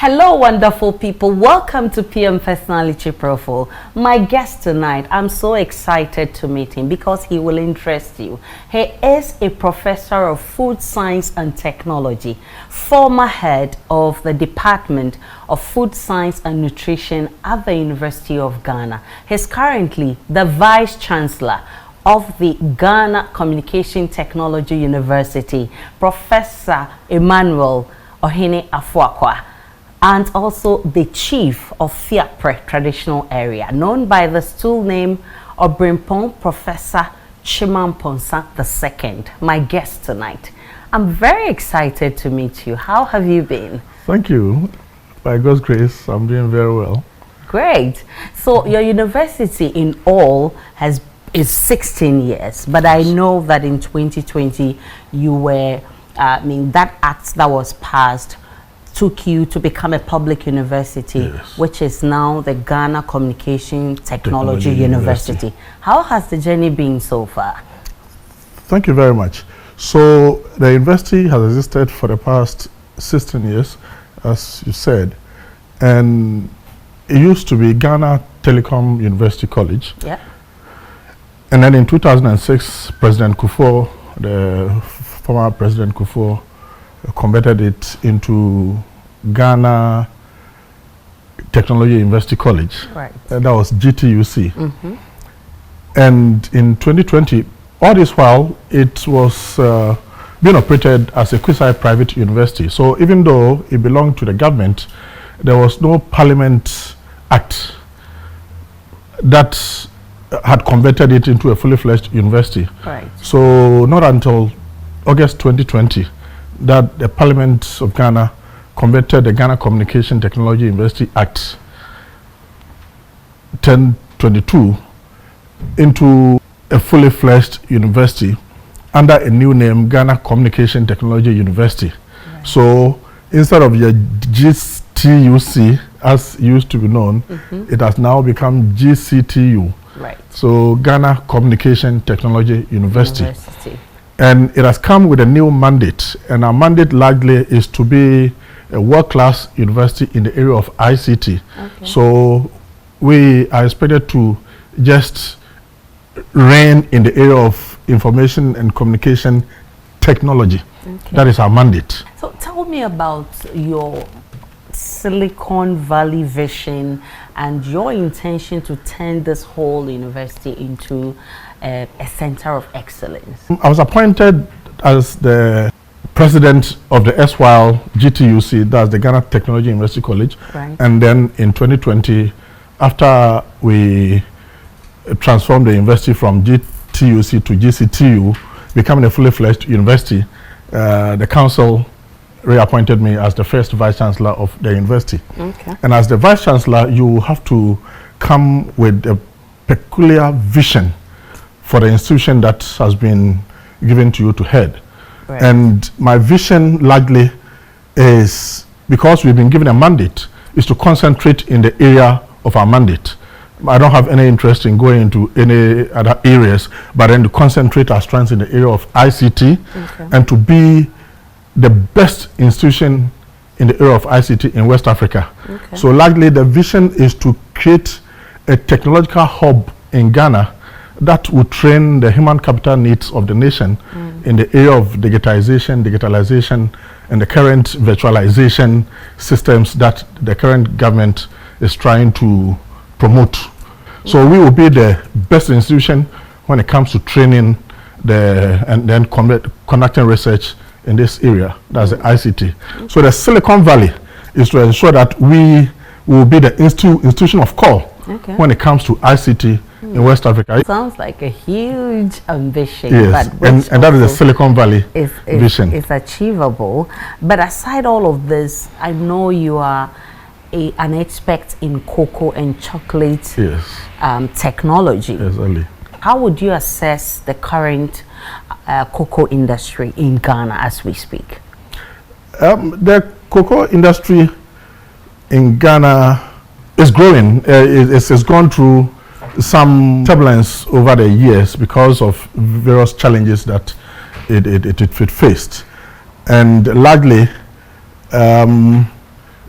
Hello, wonderful people. Welcome to PM Personality Profile. My guest tonight, I'm so excited to meet him because he will interest you. He is a professor of food science and technology, former head of the Department of Food Science and Nutrition at the University of Ghana. He's currently the Vice Chancellor of the Ghana Communication Technology University, Professor Emmanuel Ohene Afoakwa, and also the chief of Fiapre traditional area, known by the stool name of Brimpong, Professor Chimamponsa II, my guest tonight. I'm very excited to meet you. How have you been? Thank you. By God's grace, I'm doing very well. Great. So your university in all is 16 years, but I know that in 2020 you were, that act that was passed took you to become a public university, yes, which is now the Ghana Communication Technology University. How has the journey been so far? Thank you very much. So the university has existed for the past 16 years, as you said, and it used to be Ghana Telecom University College. Yeah. And then in 2006, President Kufuor, the former President Kufuor, converted it into Ghana Technology University College. Right. That was GTUC. And in 2020, all this while, it was being operated as a quasi-private university. So even though it belonged to the government, there was no Parliament Act that had converted it into a fully fledged university. Right. So not until August 2020 that the Parliament of Ghana converted the Ghana Communication Technology University Act 1022 into a fully fledged university under a new name, Ghana Communication Technology University. Right. So instead of your GTUC, as used to be known, it has now become GCTU. Right. So Ghana Communication Technology University. And it has come with a new mandate, and our mandate largely is to be a world-class university in the area of ICT. Okay. So we are expected to just reign in the area of information and communication technology. Okay. That is our mandate. So tell me about your Silicon Valley vision and your intention to turn this whole university into a center of excellence. I was appointed as the president of the SYL GTUC, that's the Ghana Technology University College. Right. And then in 2020, after we transformed the university from GTUC to GCTU, becoming a fully fledged university, the council reappointed me as the first vice chancellor of the university. Okay. And as the vice chancellor, you have to come with a peculiar vision for the institution that has been given to you to head. Right. And my vision largely is, because we've been given a mandate, is to concentrate in the area of our mandate. I don't have any interest in going into any other areas, but then to concentrate our strengths in the area of ICT, okay, and to be the best institution in the area of ICT in West Africa. Okay. So largely the vision is to create a technological hub in Ghana that would train the human capital needs of the nation in the area of digitalization, and the current virtualization systems that the current government is trying to promote. So we will be the best institution when it comes to training and then conducting research in this area, that's the ICT. So the Silicon Valley is to ensure that we will be the institution of call, okay, when it comes to ICT in West Africa. Sounds like a huge ambition. Yes, but and that is the Silicon Valley vision. It's achievable. But aside all of this, I know you are an expert in cocoa and chocolate, yes, technology. Yes, Ali. How would you assess the current cocoa industry in Ghana as we speak? The cocoa industry in Ghana is growing. It's gone through some turbulence over the years because of various challenges that it faced. And largely,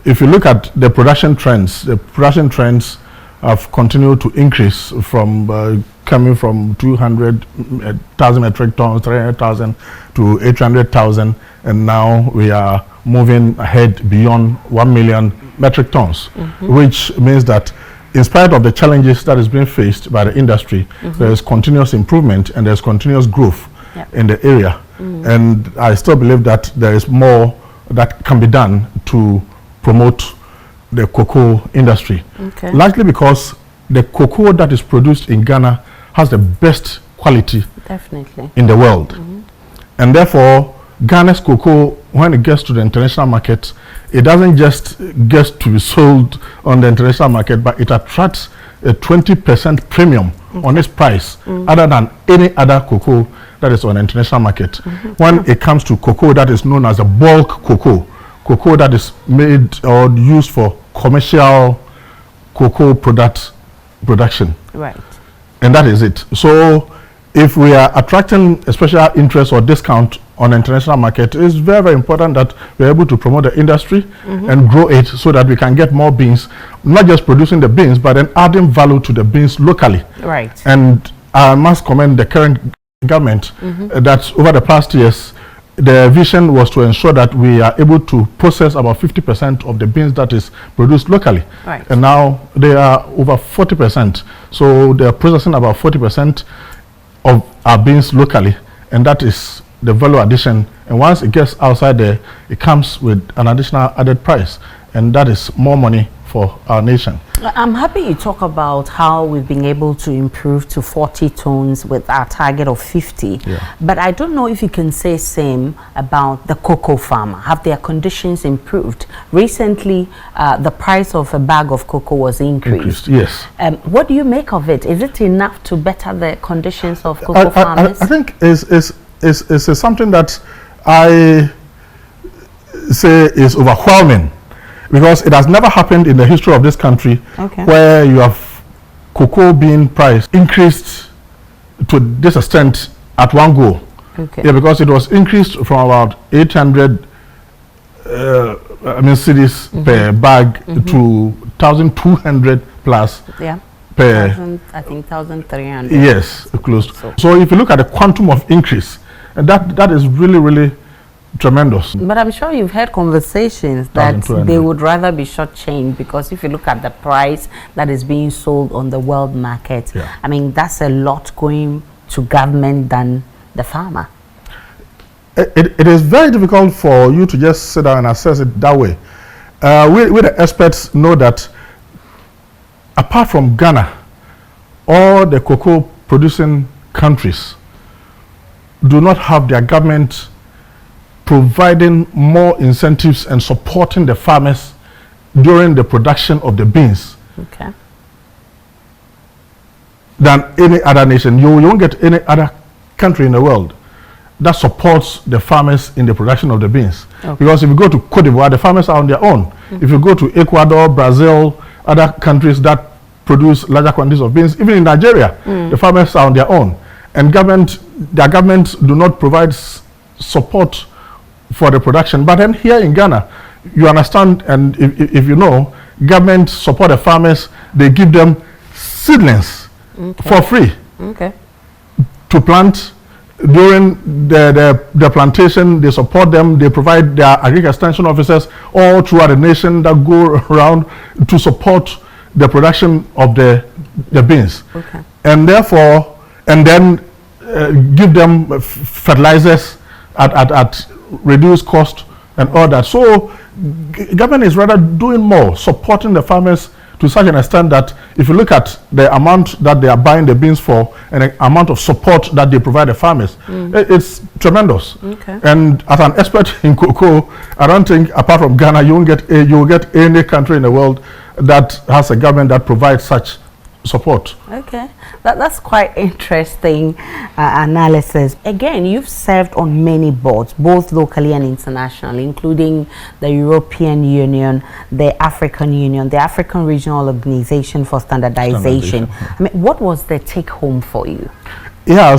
if you look at the production trends have continued to increase from coming from 200,000 metric tons, 300,000 to 800,000, and now we are moving ahead beyond 1 million metric tons, which means that in spite of the challenges that is being faced by the industry, there is continuous improvement and there's continuous growth in the area. And I still believe that there is more that can be done to promote the cocoa industry. Largely because the cocoa that is produced in Ghana has the best quality in the world. And therefore, Ghana's cocoa, when it gets to the international market, it doesn't just get to be sold on the international market, but it attracts a 20% premium on its price, other than any other cocoa that is on the international market. When it comes to cocoa that is known as a bulk cocoa that is made or used for commercial cocoa production. Right. And that is it. So if we are attracting a special interest or discount on the international market, it is very, very important that we're able to promote the industry and grow it so that we can get more beans, not just producing the beans, but then adding value to the beans locally. Right. And I must commend the current government that over the past years, the vision was to ensure that we are able to process about 50% of the beans that is produced locally. Right. And now they are over 40%. So they are processing about 40% of our beans locally, and that is the value addition. And once it gets outside there, it comes with an additional added price, and that is more money for our nation. I'm happy you talk about how we've been able to improve to 40 tons with our target of 50. But I don't know if you can say same about the cocoa farmer. Have their conditions improved? Recently, the price of a bag of cocoa was increased. Yes. What do you make of it? Is it enough to better the conditions of cocoa farmers? I think it's something that I say is overwhelming, because it has never happened in the history of this country where you have cocoa bean price increased to this extent at one go. Yeah, because it was increased from about 800 cities per bag to 1,200 plus per. I think 1,300. Yes, close. So if you look at the quantum of increase, that is really, really tremendous. But I'm sure you've had conversations that they would rather be shortchanged, because if you look at the price that is being sold on the world market, I mean, that's a lot going to government than the farmer. It is very difficult for you to just sit down and assess it that way. We the experts know that apart from Ghana, all the cocoa producing countries do not have their government providing more incentives and supporting the farmers during the production of the beans than any other nation. You won't get any other country in the world that supports the farmers in the production of the beans. Because if you go to Cote d'Ivoire, the farmers are on their own. If you go to Ecuador, Brazil, other countries that produce larger quantities of beans, even in Nigeria, the farmers are on their own. And their governments do not provide support for the production. But then here in Ghana, you understand, and if you know, government support the farmers. They give them seedlings for free to plant. During the plantation, they support them. They provide their agriculture extension officers all throughout the nation that go around to support the production of the beans. And therefore, and then give them fertilizers at reduced cost and all that. So government is rather doing more, supporting the farmers to such an extent that if you look at the amount that they are buying the beans for and the amount of support that they provide the farmers, it's tremendous. And as an expert in cocoa, I don't think apart from Ghana, you will get any country in the world that has a government that provides such support. That's quite interesting analysis. Again, you've served on many boards, both locally and internationally, including the European Union, the African Union, the African Regional Organization for Standardization. I mean, what was the take home for you?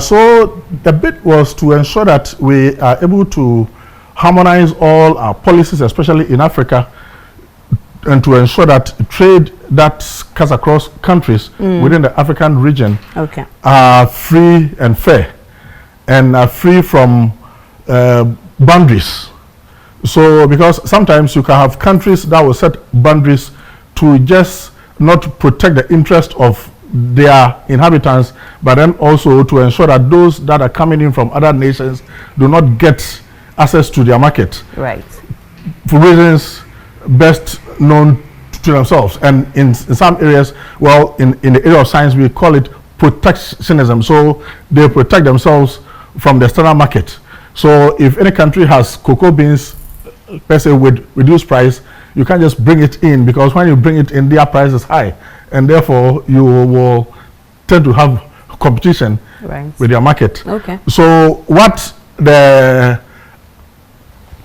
So the bit was to ensure that we are able to harmonize all our policies, especially in Africa, and to ensure that trade that cuts across countries within the African region are free and fair and are free from boundaries. So because sometimes you can have countries that will set boundaries to just not protect the interest of their inhabitants, but then also to ensure that those that are coming in from other nations do not get access to their market. Right. For reasons best known to themselves. And in some areas, well, in the area of science, we call it protectionism. So they protect themselves from the external market. So if any country has cocoa beans, per se, with reduced price, you can't just bring it in, because when you bring it in, their price is high. And therefore, you will tend to have competition with your market. Okay. So what the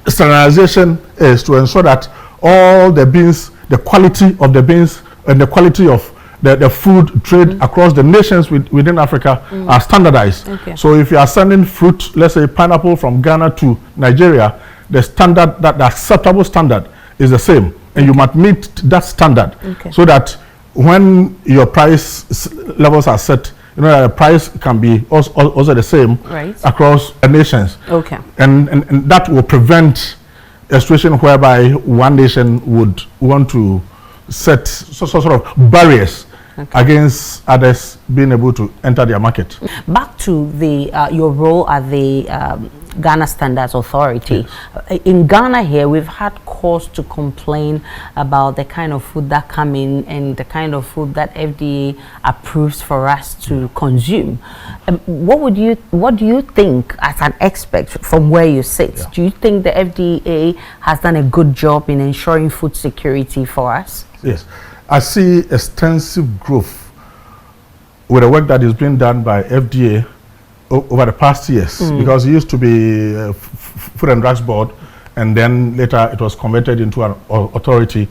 standardization is to ensure that all the beans, the quality of the beans and the quality of the food trade across the nations within Africa are standardized. Okay. So if you are sending fruit, let's say pineapple from Ghana to Nigeria, the standard, the acceptable standard is the same, and you must meet that standard, so that when your price levels are set, you know that the price can be also the same across the nations. Okay. And that will prevent a situation whereby one nation would want to set sort of barriers against others being able to enter their market. Back to the your role at the Ghana Standards Authority. Yes. In Ghana here, we've had cause to complain about the kind of food that come in and the kind of food that FDA approves for us to consume. What do you think, as an expert from where you sit? Yeah. Do you think the FDA has done a good job in ensuring food security for us? Yes. I see extensive growth with the work that is being done by FDA over the past years, because it used to be Food and Drugs Board, and then later it was converted into an authority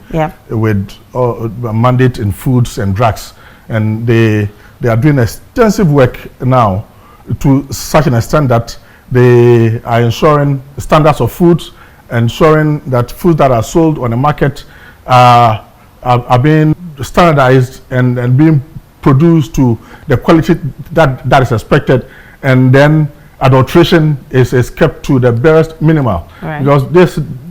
with a mandate in foods and drugs, and they are doing extensive work now to such an extent that they are ensuring standards of foods, ensuring that foods that are sold on the market are being standardized and being produced to the quality that is expected, and then adulteration is kept to the barest minimal. Right. Because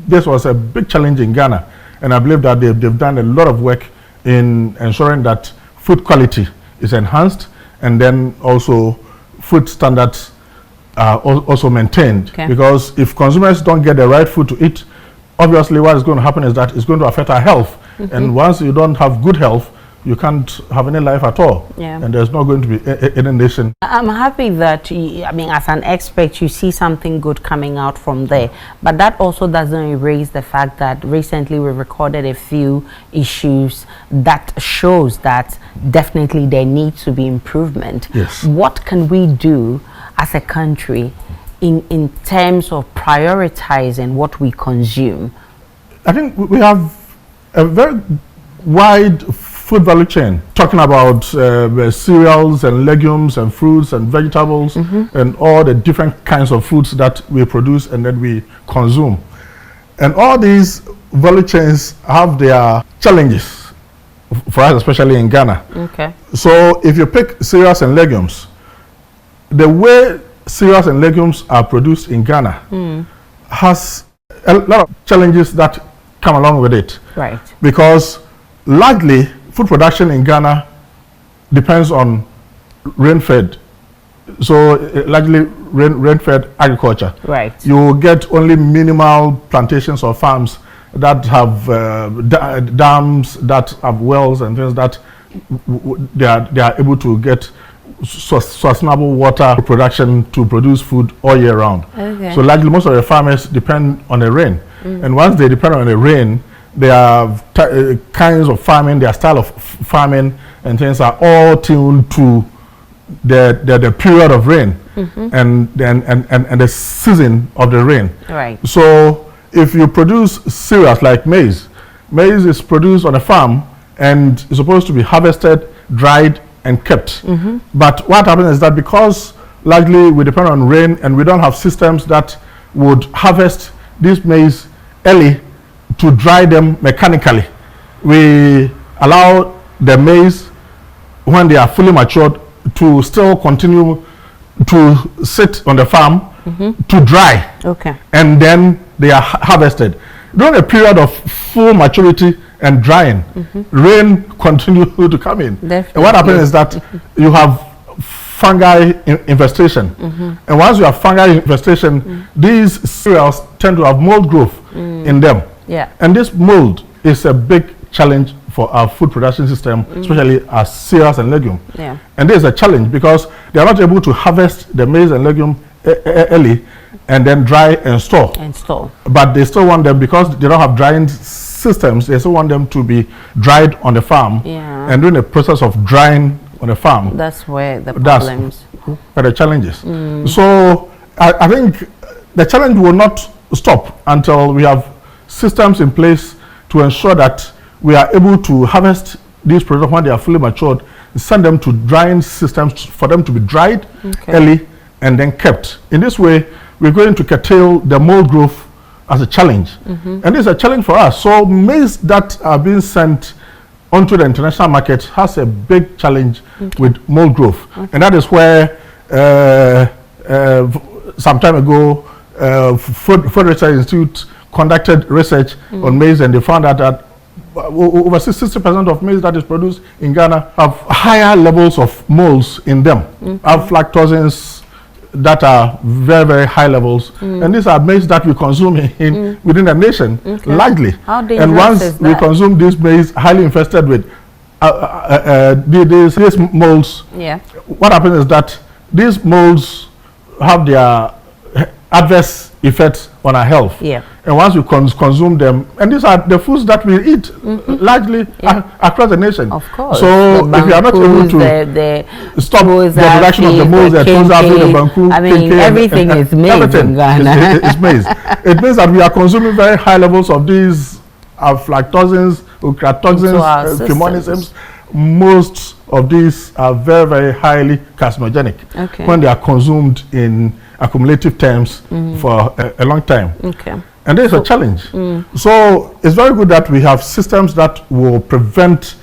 this was a big challenge in Ghana, and I believe that they've done a lot of work in ensuring that food quality is enhanced, and then also food standards are also maintained. Because if consumers don't get the right food to eat, obviously what is going to happen is that it's going to affect our health. And once you don't have good health, you can't have any life at all. And there's not going to be any nation. I'm happy that, as an expert, you see something good coming out from there. But that also doesn't erase the fact that recently we recorded a few issues that shows that definitely there needs to be improvement. Yes. What can we do as a country in terms of prioritizing what we consume? I think we have a very wide food value chain, talking about cereals and legumes and fruits and vegetables and all the different kinds of foods that we produce and then we consume. And all these value chains have their challenges for us, especially in Ghana. Okay. So if you pick cereals and legumes, the way cereals and legumes are produced in Ghana has a lot of challenges that come along with it. Right. Because largely food production in Ghana depends on rain-fed. So largely rain-fed agriculture. Right. You get only minimal plantations or farms that have dams, that have wells and things that they are able to get sustainable water production to produce food all year round. Okay. So largely most of the farmers depend on the rain. And once they depend on the rain, their kinds of farming, their style of farming and things are all tuned to the period of rain and the season of the rain. Right. So if you produce cereals like maize is produced on a farm and is supposed to be harvested, dried and kept. But what happens is that because largely we depend on rain and we don't have systems that would harvest this maize early to dry them mechanically, we allow the maize, when they are fully matured, to still continue to sit on the farm to dry. Okay. And then they are harvested. During a period of full maturity and drying, rain continue to come in. Definitely. And what happens is that you have fungi infestation. And once you have fungi infestation, these cereals tend to have mold growth in them. Yeah. And this mold is a big challenge for our food production system, especially our cereals and legume. Yeah. And this is a challenge because they are not able to harvest the maize and legume early and then dry and store. But they still want them, because they don't have drying systems, they still want them to be dried on the farm. Yeah. And during the process of drying on the farm, that's where the problems. Where the challenges. So I think the challenge will not stop until we have systems in place to ensure that we are able to harvest these products when they are fully matured, send them to drying systems for them to be dried early and then kept. In this way, we're going to curtail the mold growth as a challenge. And this is a challenge for us. So maize that are being sent onto the international market has a big challenge with mold growth. And that is where some time ago, Food Research Institute conducted research on maize, and they found out that over 60% of maize that is produced in Ghana have higher levels of molds in them, aflatoxins that are very, very high levels. And these are maize that we consume within the nation largely. How dangerous and once is we that? consume this maize highly infested with these molds, what happens is that these molds have their adverse effects on our health. And once we consume them, and these are the foods that we eat largely across the nation. Of course. So if you are not able to stop the production of the molds, the banku, I mean, everything is maize in Ghana. It's maize. It means that we are consuming very high levels of these aflatoxins, ochratoxins, fumonicisms. Most of these are very, very highly carcinogenic when they are consumed in accumulative terms for a long time. And there is a challenge. So it's very good that we have systems that will prevent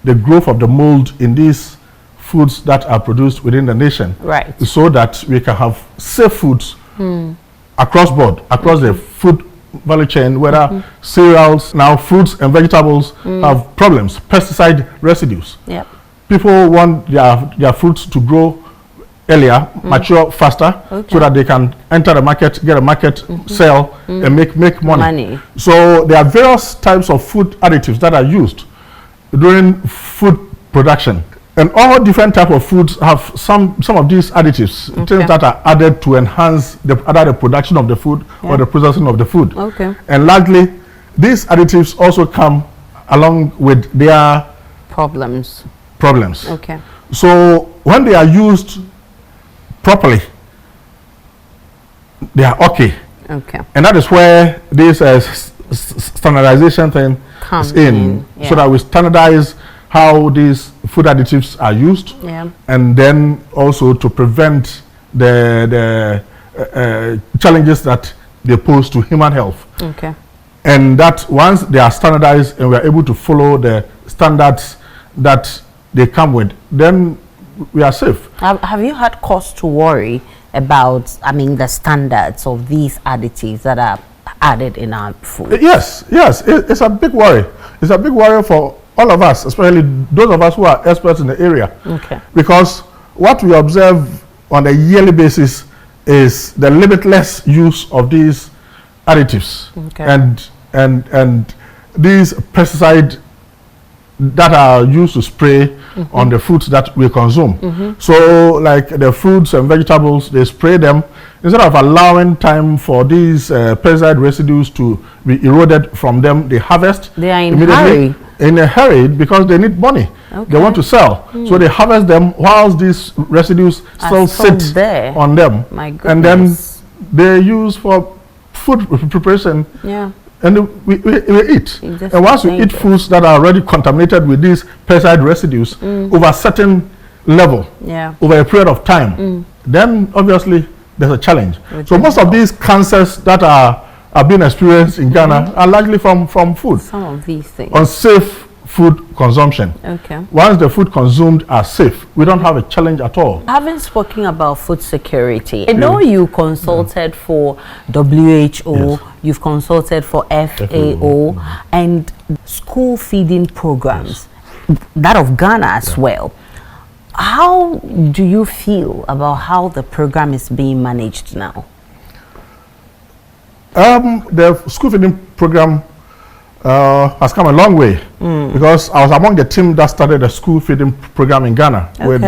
the growth of the mold in these foods that are produced within the nation. So that we can have safe foods across board, across the food value chain, whether cereals, now fruits and vegetables have problems, pesticide residues. People want their fruits to grow earlier, mature faster, so that they can enter the market, get a market, sell, and make money. So there are various types of food additives that are used during food production. And all different types of foods have some of these additives, things that are added to enhance the production of the food or the processing of the food. And largely, these additives also come along with their problems. So when they are used properly, they are okay. And that is where this standardization thing comes in, so that we standardize how these food additives are used, and then also to prevent the challenges that they pose to human health. And that once they are standardized and we are able to follow the standards that they come with, then we are safe. Have you had cause to worry about, I mean, the standards of these additives that are added in our food? Yes, it's a big worry. It's a big worry for all of us, especially those of us who are experts in the area. Because what we observe on a yearly basis is the limitless use of these additives and these pesticides that are used to spray on the foods that we consume. So like the fruits and vegetables, they spray them. Instead of allowing time for these pesticide residues to be eroded from them, they harvest. They are in a hurry because they need money. They want to sell. So they harvest them whilst these residues still sit there on them. And then they use for food preparation. And we eat. And once we eat foods that are already contaminated with these pesticide residues over a certain level, over a period of time, then obviously there's a challenge. So most of these cancers that are have been experienced in Ghana are largely from food. Some of these things. Unsafe food consumption. Okay. Once the food consumed are safe, we don't have a challenge at all. Having spoken about food security, I know you consulted for WHO, you've consulted for FAO, and school feeding programs, that of Ghana as well. How do you feel about how the program is being managed now? The school feeding program has come a long way because I was among the team that started the school feeding program in Ghana with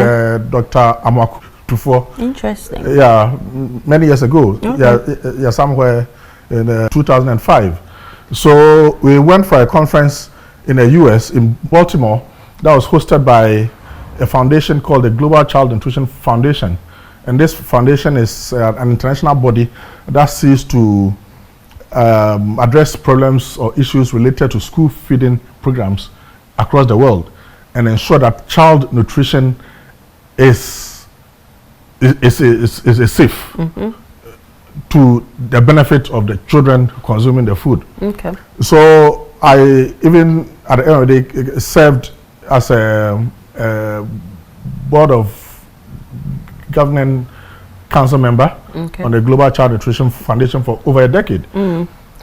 Dr. Afoakwa. Interesting. Yeah, many years ago. Yeah, somewhere in 2005. So we went for a conference in the US, in Baltimore, that was hosted by a foundation called the Global Child Nutrition Foundation. And this foundation is an international body that seeks to address problems or issues related to school feeding programs across the world and ensure that child nutrition is safe to the benefit of the children consuming the food. Okay. So I even at the end of the day served as a board of governing council member on the Global Child Nutrition Foundation for over a decade.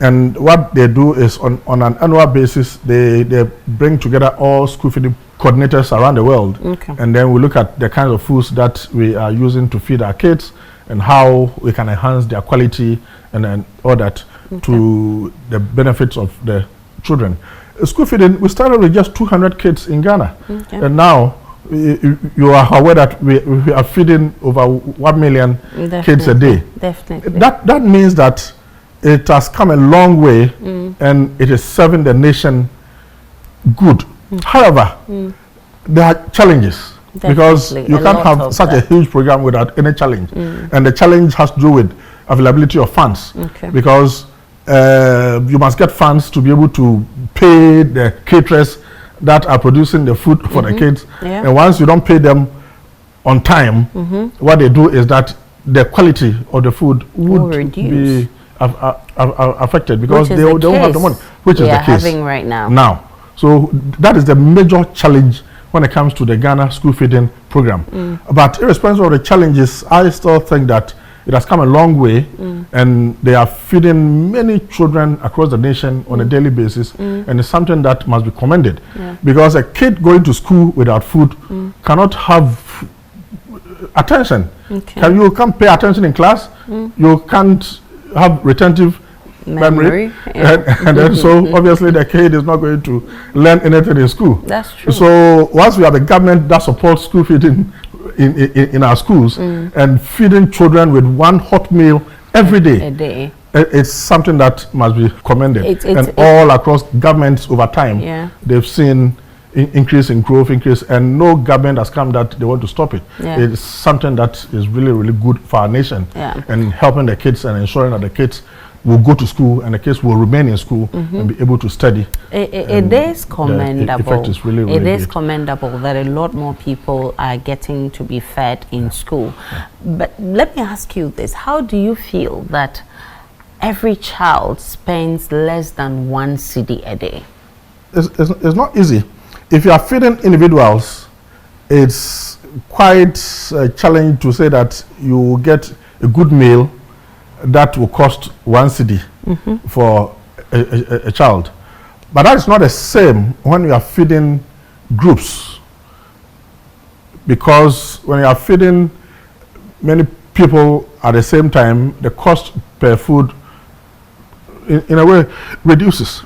And what they do is on an annual basis, they bring together all school feeding coordinators around the world. And then we look at the kinds of foods that we are using to feed our kids and how we can enhance their quality and then all that to the benefits of the children. School feeding, we started with just 200 kids in Ghana. And now you are aware that we are feeding over 1 million kids a day. Definitely. That means that it has come a long way and it is serving the nation good. However, there are challenges because you can't have such a huge program without any challenge. And the challenge has to do with availability of funds because you must get funds to be able to pay the caterers that are producing the food for the kids. And once you don't pay them on time, what they do is that the quality of the food would be affected because they don't have the money, which is the case having right now. So that is the major challenge when it comes to the Ghana school feeding program. But irrespective of the challenges, I still think that it has come a long way and they are feeding many children across the nation on a daily basis, and it's something that must be commended because a kid going to school without food cannot have attention. You can't pay attention in class, you can't have retentive memory. And then so obviously the kid is not going to learn anything in school. That's true. So once we have a government that supports school feeding in our schools and feeding children with one hot meal every day, it's something that must be commended. And all across governments over time, they've seen increase in growth, and no government has come that they want to stop it. It's something that is really, really good for our nation and helping the kids and ensuring that the kids will go to school and the kids will remain in school and be able to study. It is commendable. The effect is really, really it is good. Commendable that a lot more people are getting to be fed in school. But let me ask you this. How do you feel that every child spends less than 1 cedi a day? It's not easy. If you are feeding individuals, it's quite a challenge to say that you will get a good meal that will cost 1 cedi for a child. But that is not the same when you are feeding groups, because when you are feeding many people at the same time, the cost per food in a way reduces.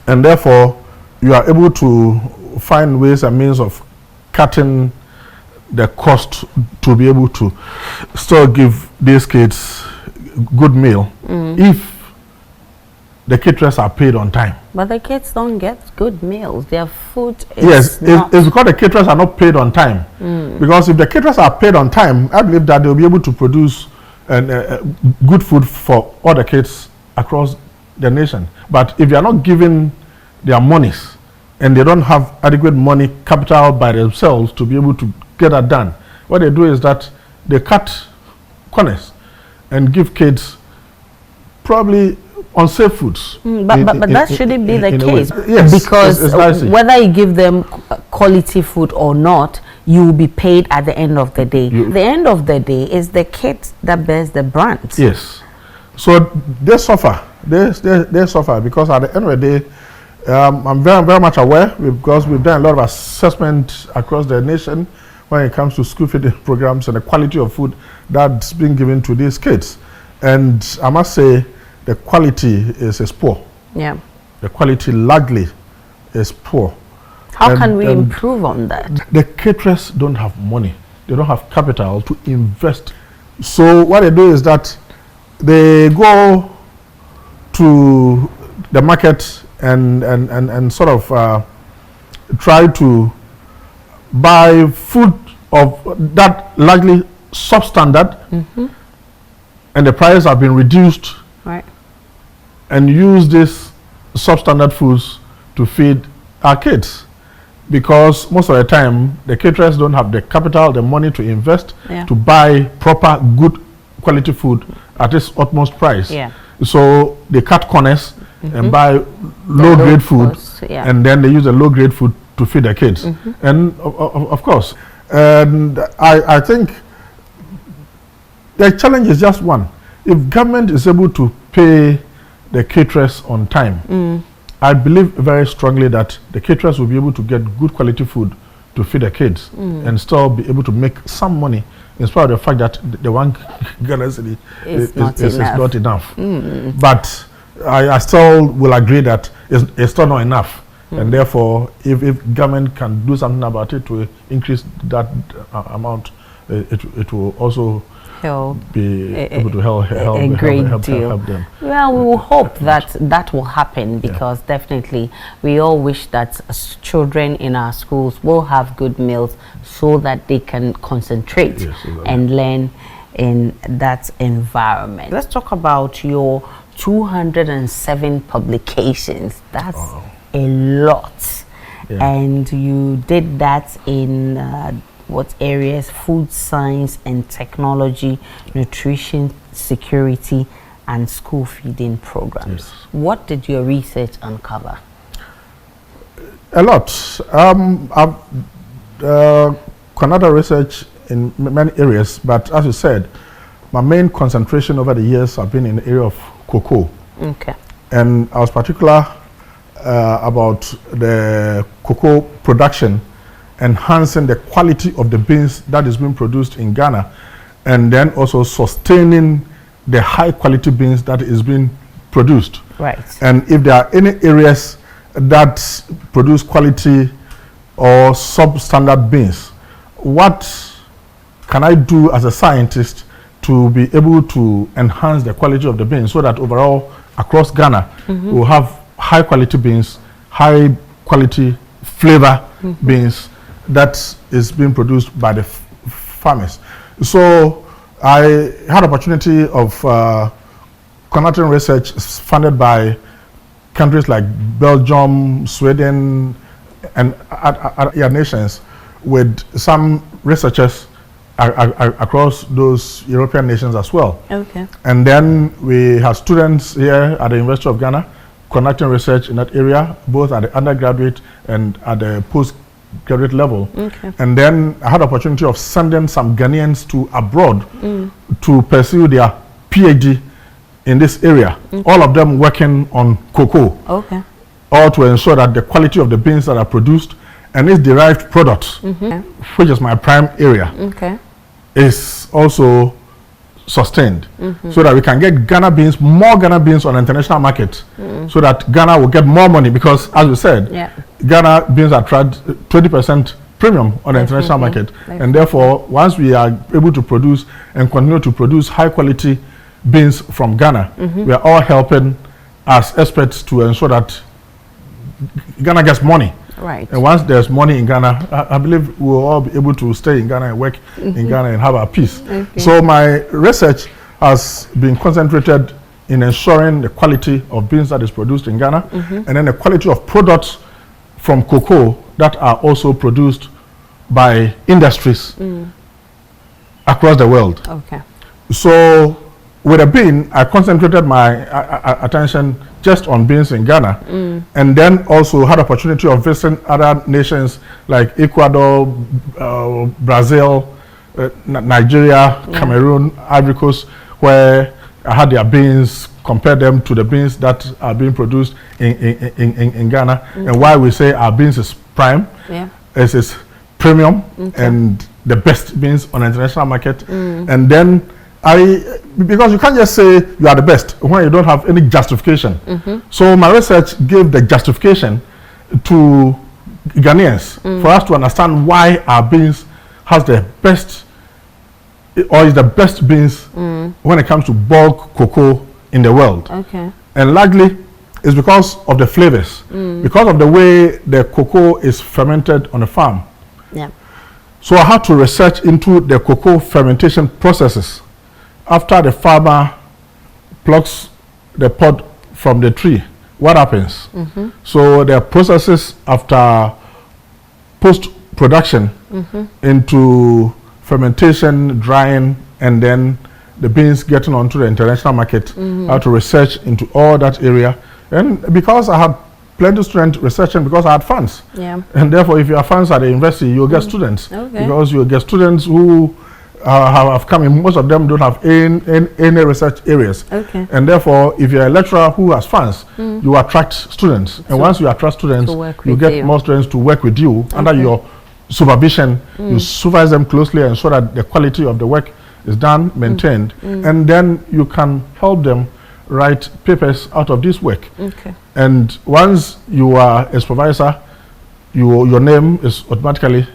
And therefore you are able to find ways and means of cutting the cost to be able to still give these kids good meal if the caterers are paid on time. But the kids don't get good meals. Their food is it's because the caterers are not paid on time. Because if the caterers are paid on time, I believe that they'll be able to produce good food for all the kids across the nation. But if they are not given their monies and they don't have adequate money capital by themselves to be able to get that done, what they do is that they cut corners and give kids probably unsafe foods. But that shouldn't be the case. Yes, because whether you give them quality food or not, you will be paid at the end of the day. The end of the day is the kid that bears the brunt. Yes. So they suffer. They suffer because at the end of the day, I'm very much aware, because we've done a lot of assessment across the nation when it comes to school feeding programs and the quality of food that's being given to these kids. And I must say, the quality is poor. Yeah. The quality largely is poor. How can we improve on that? The caterers don't have money. They don't have capital to invest. So what they do is that they go to the market and sort of try to buy food of that largely substandard, and the prices have been reduced, right, and use these substandard foods to feed our kids, because most of the time the caterers don't have the capital, the money to invest to buy proper good quality food at its utmost price. So they cut corners and buy low grade food, and then they use the low grade food to feed their kids. And of course, and I think the challenge is just one. If government is able to pay the caterers on time, I believe very strongly that the caterers will be able to get good quality food to feed the kids and still be able to make some money, in spite of the fact that the one Ghana cedi is not enough. But I still will agree that it's still not enough. And therefore, if government can do something about it to increase that amount, it will also be able to help them. Well, we will hope that that will happen, because definitely we all wish that children in our schools will have good meals so that they can concentrate and learn in that environment. Let's talk about your 207 publications. That's a lot. And you did that in what areas? Food science and technology, nutrition, security, and school feeding programs. What did your research uncover? A lot. I've conducted research in many areas, but as you said, my main concentration over the years have been in the area of cocoa. And I was particular about the cocoa production, enhancing the quality of the beans that is being produced in Ghana, and then also sustaining the high quality beans that is being produced. And if there are any areas that produce quality or substandard beans, what can I do as a scientist to be able to enhance the quality of the beans, so that overall across Ghana we'll have high quality beans, high quality flavor beans that is being produced by the farmers. So I had opportunity of conducting research funded by countries like Belgium, Sweden, and other nations, with some researchers across those European nations as well. And then we have students here at the University of Ghana conducting research in that area, both at the undergraduate and at the postgraduate level. And then I had the opportunity of sending some Ghanaians to abroad to pursue their PhD in this area, all of them working on cocoa, all to ensure that the quality of the beans that are produced and its derived products, which is my prime area, is also sustained, so that we can get Ghana beans, more Ghana beans on the international market, so that Ghana will get more money, because as we said, Ghana beans attract 20% premium on the international market, and therefore once we are able to produce and continue to produce high quality beans from Ghana, we are all helping as experts to ensure that Ghana gets money. And once there's money in Ghana, I believe we'll all be able to stay in Ghana and work in Ghana and have our peace. So my research has been concentrated in ensuring the quality of beans that is produced in Ghana, and then the quality of products from cocoa that are also produced by industries across the world. So with a bean, I concentrated my attention just on beans in Ghana, and then also had opportunity of visiting other nations like Ecuador, Brazil, Nigeria, Cameroon, Ivory Coast, where I had their beans, compare them to the beans that are being produced in Ghana. And why we say our beans is prime, is premium and the best beans on the international market. And then because you can't just say you are the best when you don't have any justification. So my research gave the justification to Ghanaians for us to understand why our beans has the best, or is the best beans when it comes to bulk cocoa in the world. And largely it's because of the flavors, because of the way the cocoa is fermented on a farm. So I had to research into the cocoa fermentation processes. After the farmer plucks the pod from the tree, what happens? So there are processes after post-production into fermentation, drying, and then the beans getting onto the international market. I had to research into all that area. And because I had plenty of students researching, because I had funds. And therefore, if you have funds at the university, you'll get students. Because you'll get students who have come in. Most of them don't have any research areas. And therefore, if you're a lecturer who has funds, you attract students. And once you attract students, you get more students to work with you under your supervision. You supervise them closely and ensure that the quality of the work is done, maintained. And then you can help them write papers out of this work. And once you are a supervisor, your name is automatically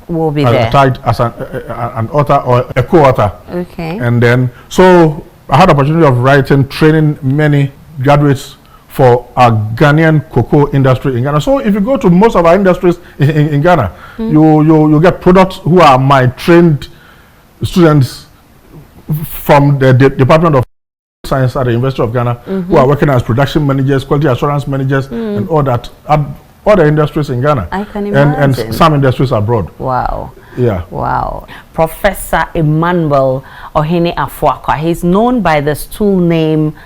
will be tagged as an author or a co-author. And then, so I had the opportunity of writing, training many graduates for our Ghanaian cocoa industry in Ghana. So if you go to most of our industries in Ghana, you get products who are my trained students from the Department of Science at the University of Ghana, who are working as production managers, quality assurance managers, and all that. Other industries in Ghana. I can imagine. And some industries abroad. Wow. Yeah. Wow. Professor Emmanuel Ohene Afoakwa. He's known by the stool name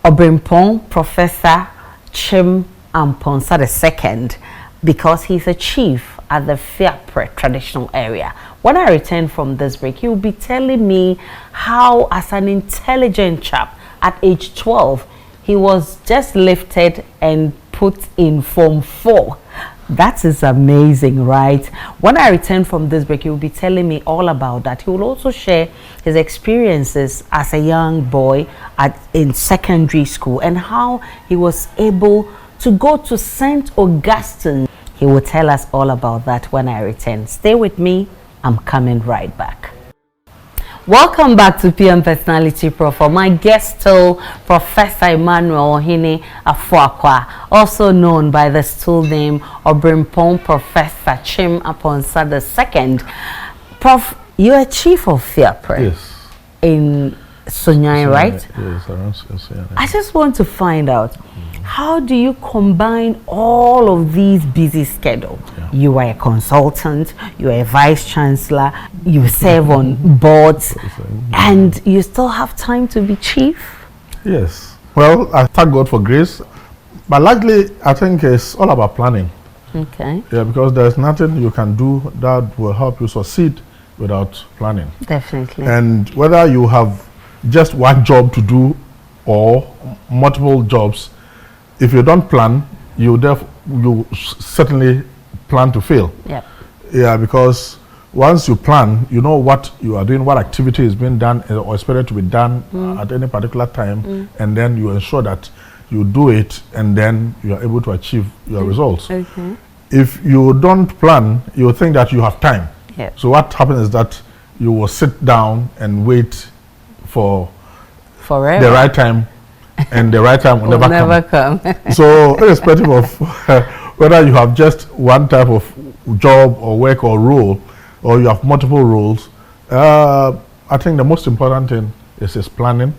Obrimpong Professor Chim Amponsa II because he's a chief at the Fiapre traditional area. When I return from this break, he will be telling me how, as an intelligent chap at age 12, he was just lifted and put in Form 4. That is amazing, right? When I return from this break, he will be telling me all about that. He will also share his experiences as a young boy in secondary school and how he was able to go to St. Augustine. He will tell us all about that when I return. Stay with me. I'm coming right back. Welcome back to PM Personality Profile. My guest still Professor Emmanuel Ohene Afoakwa, also known by the stool name Obrimpong Professor Chim Amponsa II. Prof, you're a chief of Fiapre in Sunyani, right? Yes, around Sunyani. I just want to find out, how do you combine all of these busy schedules? You are a consultant, you are a vice chancellor, you serve on boards, and you still have time to be chief? Yes. Well, I thank God for grace, but largely I think it's all about planning. Okay. Yeah, because there's nothing you can do that will help you succeed without planning. Definitely. And whether you have just one job to do or multiple jobs, if you don't plan, you certainly plan to fail. Yeah, because once you plan, you know what you are doing, what activity is being done or expected to be done at any particular time, and then you ensure that you do it, and then you are able to achieve your results. If you don't plan, you think that you have time. So what happens is that you will sit down and wait for forever the right time, and the right time will never come. So irrespective of whether you have just one type of job or work or role, or you have multiple roles, I think the most important thing is planning,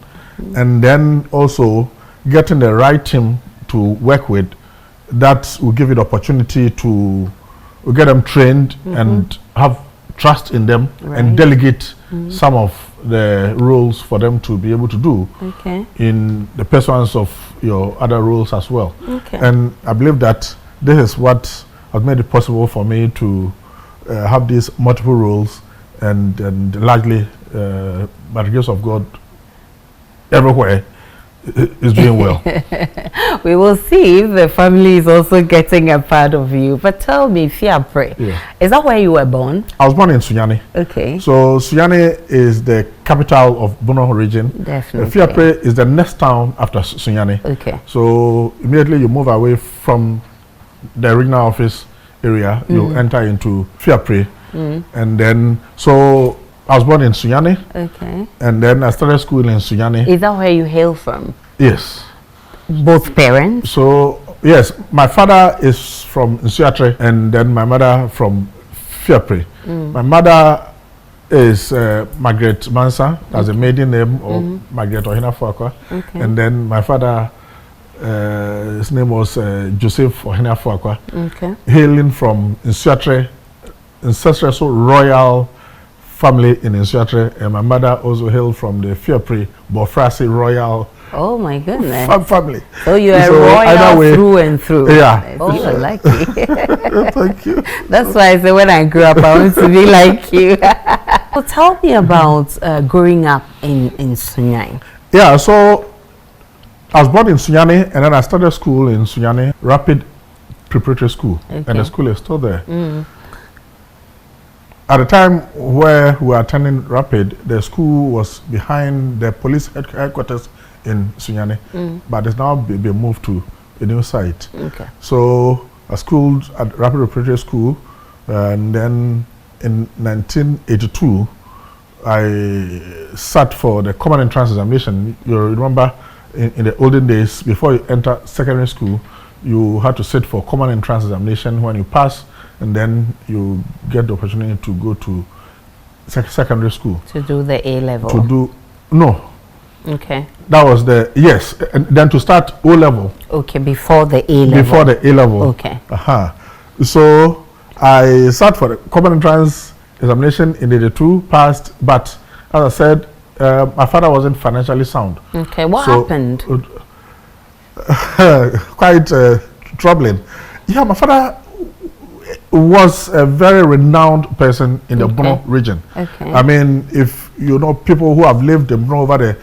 and then also getting the right team to work with that will give you the opportunity to get them trained and have trust in them and delegate some of the roles for them to be able to do in the pursuance of your other roles as well. And I believe that this is what has made it possible for me to have these multiple roles, and largely by the grace of God, everywhere is doing well. We will see if the family is also getting a part of you. But tell me, Fiapre, is that where you were born? I was born in Sunyani. Okay. So Sunyani is the capital of Bono region. Definitely. Fiapre is the next town after Sunyani. Okay. So immediately you move away from the regional office area, you enter into Fiapre. And then, so I was born in Sunyani. Okay. And then I started school in Sunyani. Is that where you hail from? Yes. Both parents? So, yes, my father is from Nsuatre and then my mother from Fiapre. My mother is Margaret Mansa, that's a maiden name of Margaret Ohene Afoakwa. And then my father, his name was Joseph Ohene Afoakwa, hailing from Nsuatre, ancestral royal family in Nsuatre, and my mother also hailed from the Fiapre Bofrasi royal. Oh my goodness! Family. So you are royal through and through. Yeah. Oh, you're lucky. Thank you. That's why I said when I grew up, I want to be like you. Well, tell me about growing up in Sunyani. Yeah. So I was born in Sunyani, and then I started school in Sunyani Rapid Preparatory School, and the school is still there. At the time where we were attending Rapid, the school was behind the police headquarters in Sunyani, but it's now been moved to a new site. So I schooled at Rapid Preparatory School, and then in 1982, I sat for the Common Entrance Examination. You remember in the olden days, before you enter secondary school, you had to sit for Common Entrance Examination. When you pass, and then you get the opportunity to go to secondary school. To do the A level? To do, no. Okay. That was the, yes, and then to start O level. Okay, before the A level. Before the A level. Okay. So I sat for the Common Entrance Examination in 82, passed, but as I said, my father wasn't financially sound. Okay, what happened? Quite troubling. Yeah, my father was a very renowned person in the Bono region. I mean, if you know people who have lived in Bono over the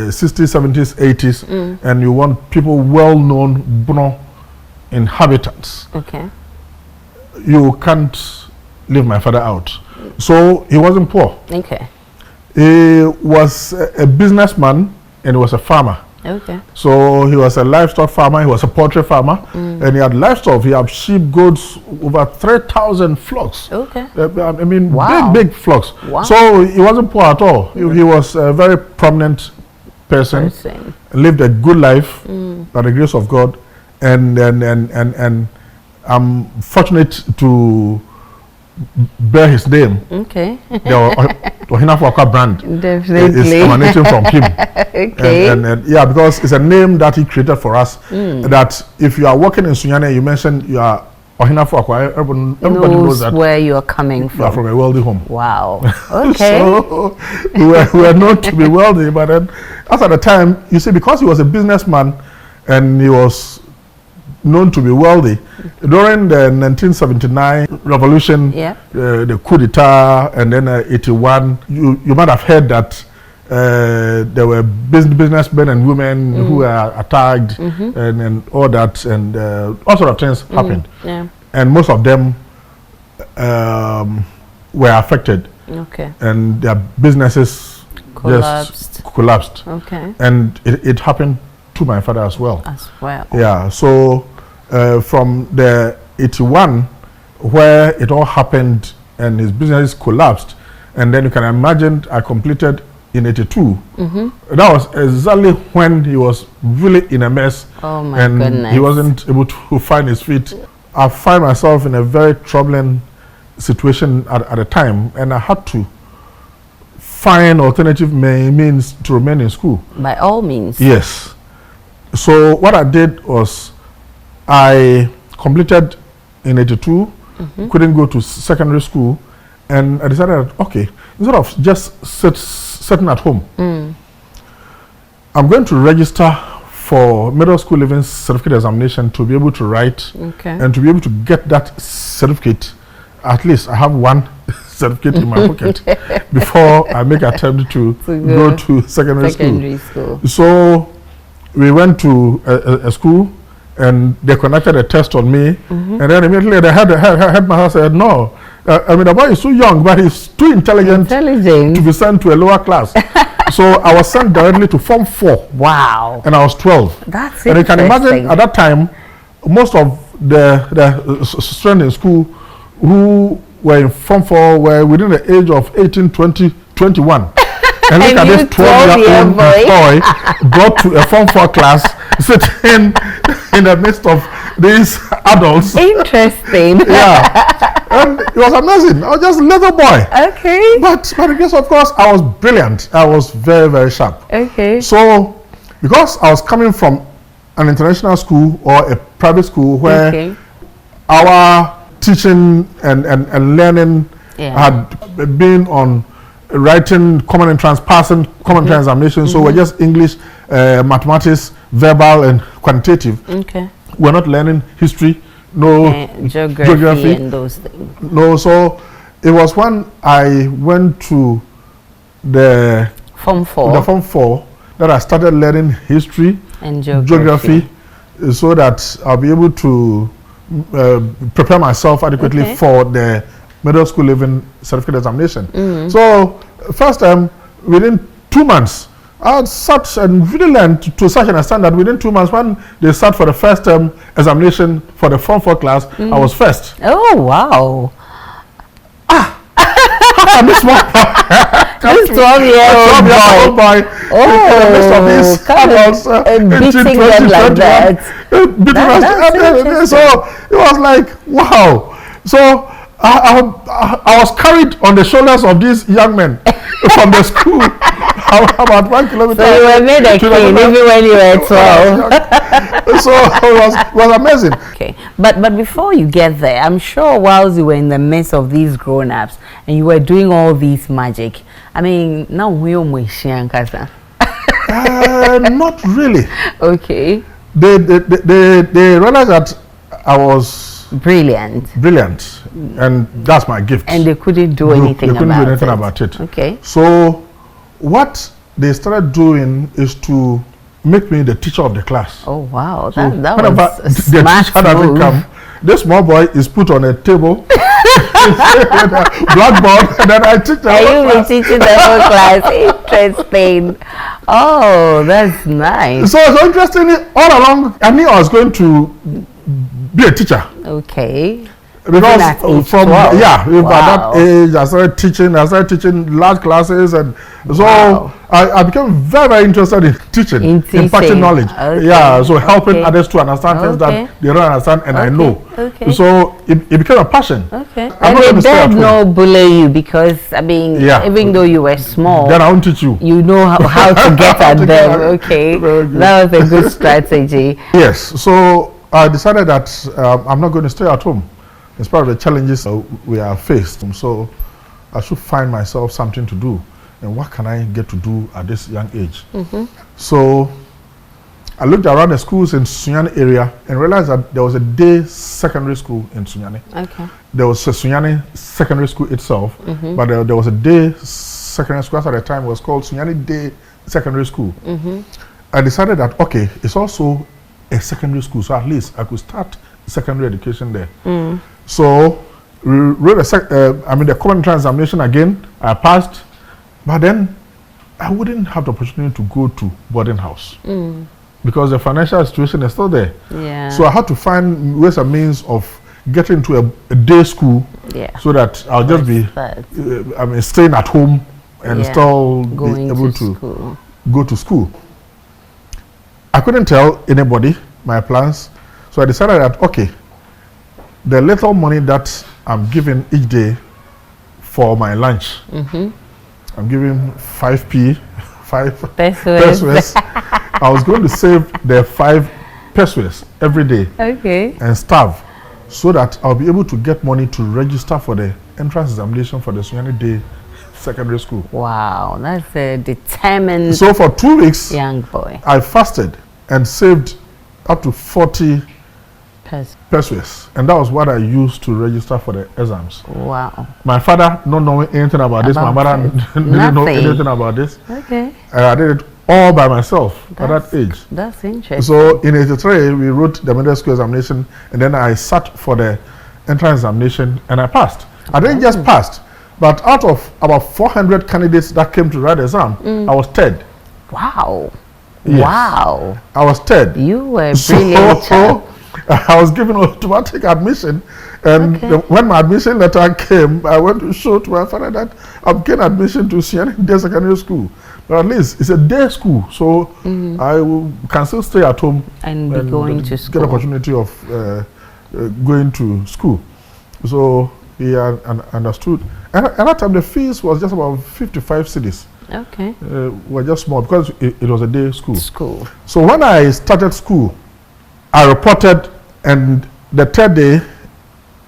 60s, 70s, 80s, and you want people well-known Bono inhabitants, you can't leave my father out. So he wasn't poor. He was a businessman and he was a farmer. So he was a livestock farmer, he was a poultry farmer, and he had livestock. He had sheep, goats, over 3,000 flocks. I mean, big flocks. So he wasn't poor at all. He was a very prominent person, lived a good life by the grace of God, and I'm fortunate to bear his name. The Ohene Afoakwa brand is emanating from him. And yeah, because it's a name that he created for us. That if you are working in Sunyani, you mentioned you are Ohene Afoakwa, everybody knows that where you are coming from. You are from a wealthy home. Wow. So we were known to be wealthy, but then as at the time, you see, because he was a businessman and he was known to be wealthy, during the 1979 revolution, the coup d'etat, and then 81, you might have heard that there were businessmen and women who were attacked and all that, and all sorts of things happened. And most of them were affected. And their businesses just collapsed. And it happened to my father as well. Yeah, so from the 81, where it all happened and his business collapsed, and then you can imagine I completed in 82. That was exactly when he was really in a mess, and goodness, he wasn't able to find his feet. I find myself in a very troubling situation at the time, and I had to find alternative means to remain in school. By all means. Yes. So what I did was I completed in 82, couldn't go to secondary school, And I decided, okay, instead of just sitting at home, I'm going to register for middle school living certificate examination to be able to write and to be able to get that certificate. At least I have one certificate in my pocket before I make attempt to go to secondary school. So we went to a school and they conducted a test on me, and then immediately the headmaster said, no, I mean, the boy is too young, but he's too intelligent to be sent to a lower class. So I was sent directly to Form 4. Wow. And I was 12. That's and you can imagine at that time, most of the students in school who were in Form 4 were within the age of 18, 20, 21. And look at this 12-year-old boy brought to a Form 4 class, sitting in the midst of these adults. Interesting. Yeah. And it was amazing. I was just a little boy. Okay. But by the grace of course, I was brilliant. I was very, very sharp. Okay. So, because I was coming from an international school or a private school where our teaching and learning had been on writing common entrance, passing common entrance examinations, so we're just English, mathematics, verbal and quantitative. Okay. We're not learning history, no geography and those things. No, so it was when I went to the Form 4. The Form 4 that I started learning history and geography, so that I'll be able to prepare myself adequately for the middle school living certificate examination. So first time, within 2 months, I sat and really learned to such an extent that within 2 months, when they sat for the first term examination for the Form 4 class, I was first. Oh, wow. This 12-year-old boy. Beating them like that. So it was like, wow. So I was carried on the shoulders of these young men from the school. About 1 kilometer. So you were made a king even when you were 12. So it was amazing. Okay, but before you get there, I'm sure whilst you were in the midst of these grown-ups and you were doing all these magic, I mean, now we not really. Okay. They realized that I was brilliant, and that's my gift. And they couldn't do anything about it. Okay. So what they started doing is to make me the teacher of the class. Oh wow, so that was a smart move. Come, this small boy is put on a table, blackboard, and then I teach the whole class. You be teaching the whole class. Interesting. Oh, that's nice. So interestingly, all along, I knew I was going to be a teacher. Okay. Because from by that age I started teaching large classes, and so I became very, very interested in teaching, imparting knowledge. So helping others to understand things that they don't understand, and I know. So it became a passion. And they did not bully you because I mean, even though you were small, then I won't teach you. You know how to get at them. Okay, that was a good strategy. Yes. So I decided that I'm not going to stay at home. It's part of the challenges we are faced. So I should find myself something to do. And what can I get to do at this young age? So I looked around the schools in Sunyani area and realized that there was a day secondary school in Sunyani. There was a Sunyani secondary school itself, but there was a day secondary school at the time. It was called Sunyani Day Secondary School. I decided that, okay, it's also a secondary school, so at least I could start secondary education there. So we wrote the common entrance examination again. I passed, but then I wouldn't have the opportunity to go to boarding house because the financial situation is still there. So I had to find ways and means of getting to a day school, so that I'll just be staying at home and still be able to go to school. I couldn't tell anybody my plans, so I decided that, okay, the little money that I'm giving each day for my lunch, I'm giving 5p, 5 pesos. I was going to save the 5 pesos every day and starve, so that I'll be able to get money to register for the entrance examination for the Sunyani Day Secondary School. Wow, that's a determined So for 2 weeks, young boy. I fasted and saved up to 40 pesos, and that was what I used to register for the exams. Wow. My father not knowing anything about this. My mother didn't know anything about this. Okay. I did it all by myself at that age. That's interesting. So in 83, we wrote the middle school examination, and then I sat for the entrance examination, and I passed. I didn't just pass, but out of about 400 candidates that came to write the exam, I was third. Wow. Yes. Wow. I was third. You were brilliant. So I was given automatic admission, and when my admission letter came, I went to show to my father that I've gained admission to Sunyani Day Secondary School. But at least it's a day school, so I can still stay at home and be going to school. Get opportunity of going to school. So he understood. And at that time, the fees was just about 55 cedis. Okay. Were just small because it was a day school. So when I started school, I reported, and the third day,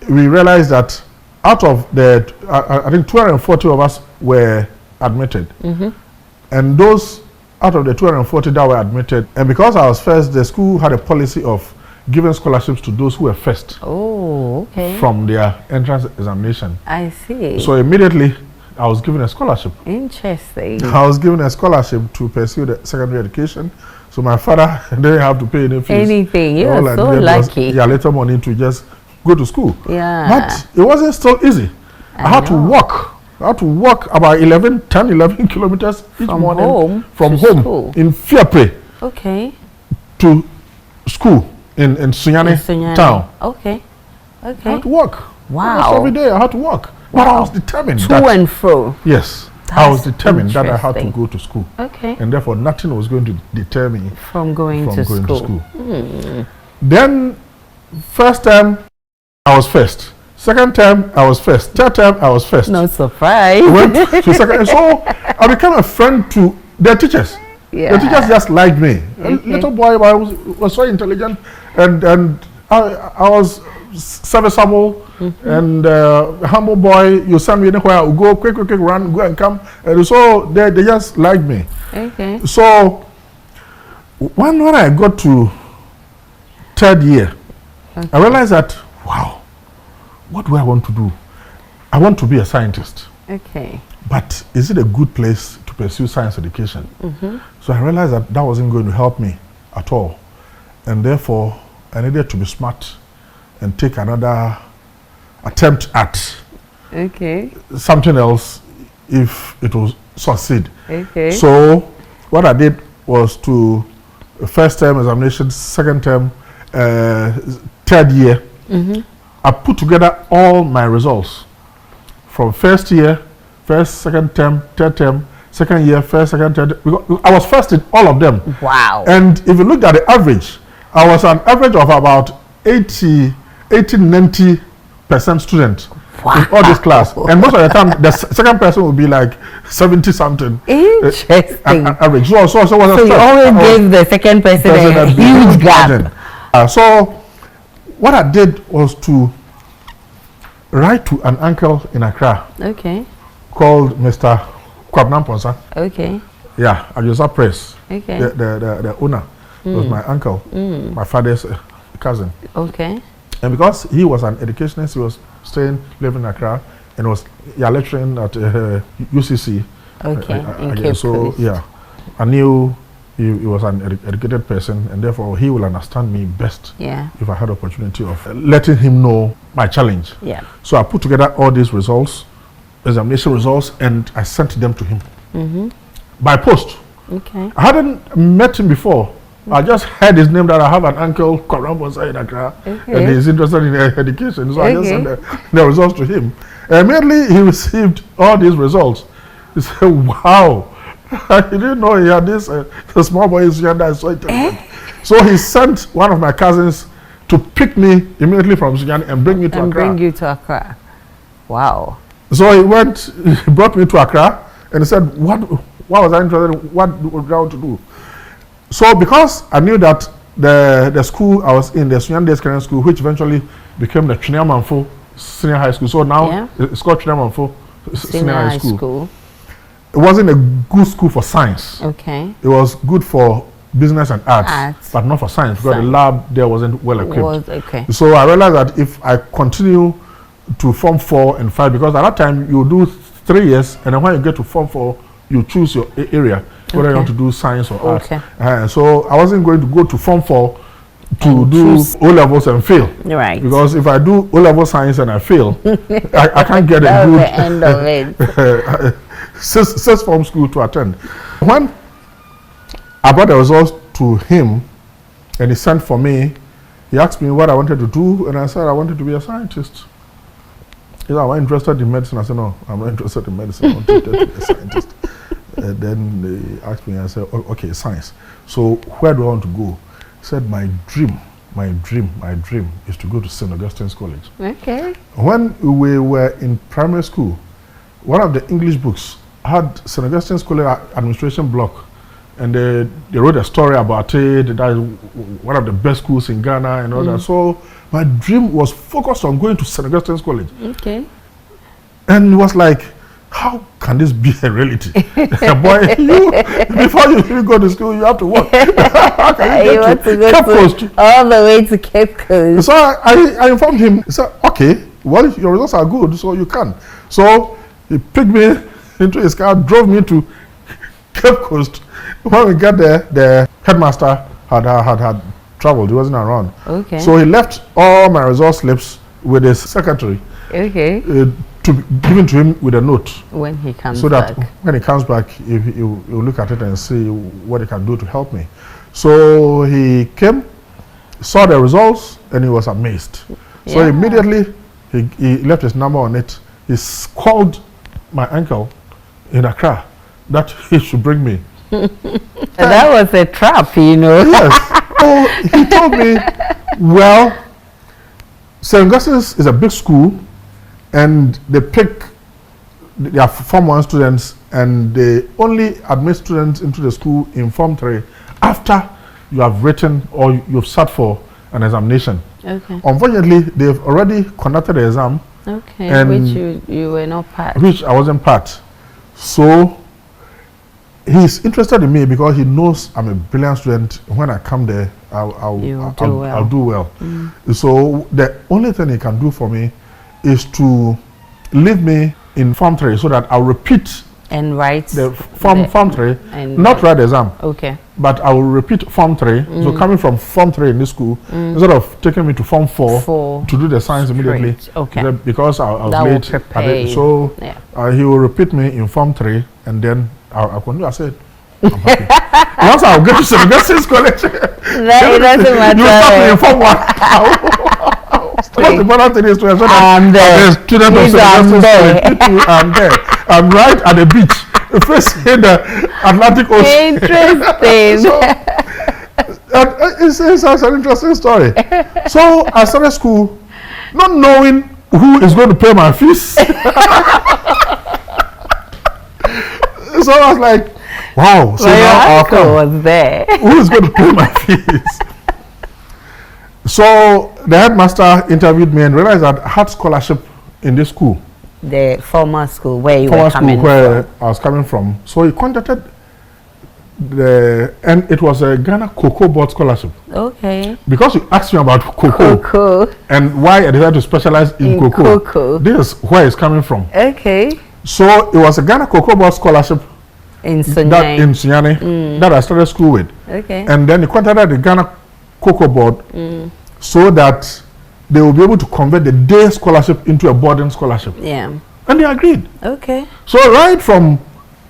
we realized that out of the, I think 240 of us were admitted. And those out of the 240 that were admitted, and because I was first, the school had a policy of giving scholarships to those who were first. Oh, okay. From their entrance examination. I see. So immediately, I was given a scholarship. Interesting. I was given a scholarship to pursue the secondary education. So my father didn't have to pay any fees. Anything. You were so lucky. Yeah, little money to just go to school. Yeah. But it wasn't still easy. I had to walk. I had to walk about 11 kilometers each morning from home in Fiapre. Okay. To school in Sunyani town. Okay. I had to walk. Wow. Almost every day I had to walk. But I was determined. To and fro. Yes. I was determined that I had to go to school. Okay. And therefore nothing was going to deter me from going to school. Then first time I was first. Second time I was first. Third time I was first. No surprise. Went to second. So I became a friend to their teachers. Yeah. The teachers just liked me. A little boy, I was so intelligent, and I was serviceable and humble boy. You send me anywhere, I will go quick, run, go and come. And so they just liked me. Okay. So when I got to third year, I realized that, wow, what do I want to do? I want to be a scientist. Okay. But is it a good place to pursue science education? So I realized that that wasn't going to help me at all. And therefore, I needed to be smart and take another attempt at something else if it will succeed. Okay. So what I did was to first term examination, second term, third year, I put together all my results from first year, first, second term, third term, second year, first, second, third. I was first in all of them. Wow. And if you look at the average, I was an average of about 90% student in all this class. And most of the time, the second person will be like 70 something. Interesting. Average. So you always gave the second person a huge gap. So what I did was to write to an uncle in Accra. Okay. Called Mr. Kwabnamponsa. Okay. Yeah, Ajosa Press. Okay. The owner was my uncle, my father's cousin. Okay. And because he was an educationist, he was living in Accra, and was lecturing at UCC. Okay. So yeah, I knew he was an educated person, and therefore he will understand me best. Yeah. If I had opportunity of letting him know my challenge. Yeah. So I put together all these results, examination results, and I sent them to him by post. Okay. I hadn't met him before. I just heard his name that I have an uncle, Korambosa in Accra, and he's interested in education. So I just sent the results to him. Immediately he received all these results. He said, wow, I didn't know he had this small boy is that is so intelligent. So he sent one of my cousins to pick me immediately from Sunyani and bring me to Accra. And bring you to Accra. Wow. So he brought me to Accra, and he said, what was I interested in? What would I want to do? So because I knew that the school I was in, the Sunyani Day Secondary School, which eventually became the Chinyamamfo senior high school. So now it's called Chinemamfo Senior High School. It wasn't a good school for science. Okay. It was good for business and arts. But not for science, because the lab there wasn't well equipped. So I realized that if I continue to Form 4 and 5, because at that time you do 3 years, and then when you get to Form 4, you choose your area, whether you want to do science or arts. So I wasn't going to go to Form 4 to do O-levels and fail. Right. Because if I do O-level science and I fail, I can't get a good end of it. sixth form school to attend. When I brought the results to him and he sent for me, he asked me what I wanted to do, and I said I wanted to be a scientist. He said, am I interested in medicine? I said, no, I'm not interested in medicine. I want to be a scientist. Then they asked me, I said, okay, science. So where do I want to go? He said, my dream is to go to St. Augustine's College. Okay. When we were in primary school, one of the English books had St. Augustine's College administration block, and they wrote a story about it. That is one of the best schools in Ghana and all that. So my dream was focused on going to St. Augustine's College. Okay. And it was like, how can this be a reality? Boy, before you even go to school, you have to work. How can you want to go Cape Coast all the way to Cape Coast? So I informed him. He said, okay, well, your results are good, so you can. So he picked me into his car, drove me to Cape Coast. When we got there, the headmaster had traveled. He wasn't around. Okay. So he left all my result slips with his secretary. Okay. To be given to him with a note. When he comes back. So that when he comes back, he'll look at it and see what he can do to help me. So he came, saw the results, and he was amazed. Yeah. So immediately, he left his number on it. He called my uncle in Accra that he should bring me. That was a trap, you know. Yes. So he told me, well, St. Augustine's is a big school, and they pick their Form 1 students, and they only admit students into the school in Form 3 after you have written or you've sat for an examination. Okay. Unfortunately, they've already conducted the exam. Okay. And which you were not part. Which I wasn't part. So he's interested in me because he knows I'm a brilliant student. When I come there, I'll do well. So the only thing he can do for me is to leave me in Form 3 so that I'll repeat and write the Form 3, and not write the exam. Okay. But I will repeat Form 3. So coming from Form 3 in this school, instead of taking me to Form 4 to do the science immediately, because I was late at it. So he will repeat me in Form 3, and then I'll continue. I said, I'm happy. Once I'll get to St. Augustine's College, it doesn't matter. You stop me in Form 1. What's the important thing is to ensure that I'm there. I'm right at the beach, facing the Atlantic Ocean. Interesting. So, it's an interesting story. So I started school not knowing who is going to pay my fees. So I was like, wow. So now your uncle was there. Who is going to pay my fees? So the headmaster interviewed me and realized that I had scholarship in this school. The former school where you were coming where I was coming from. So he contacted and it was a Ghana Cocoa Board scholarship. Okay. Because you asked me about cocoa and why I decided to specialize in cocoa. This is where it's coming from. Okay. So it was a Ghana Cocoa Board scholarship in Sunyani that I started school with. Okay. And then he contacted the Ghana Cocoa Board so that they will be able to convert the day scholarship into a boarding scholarship. Yeah. And they agreed. Okay. So right from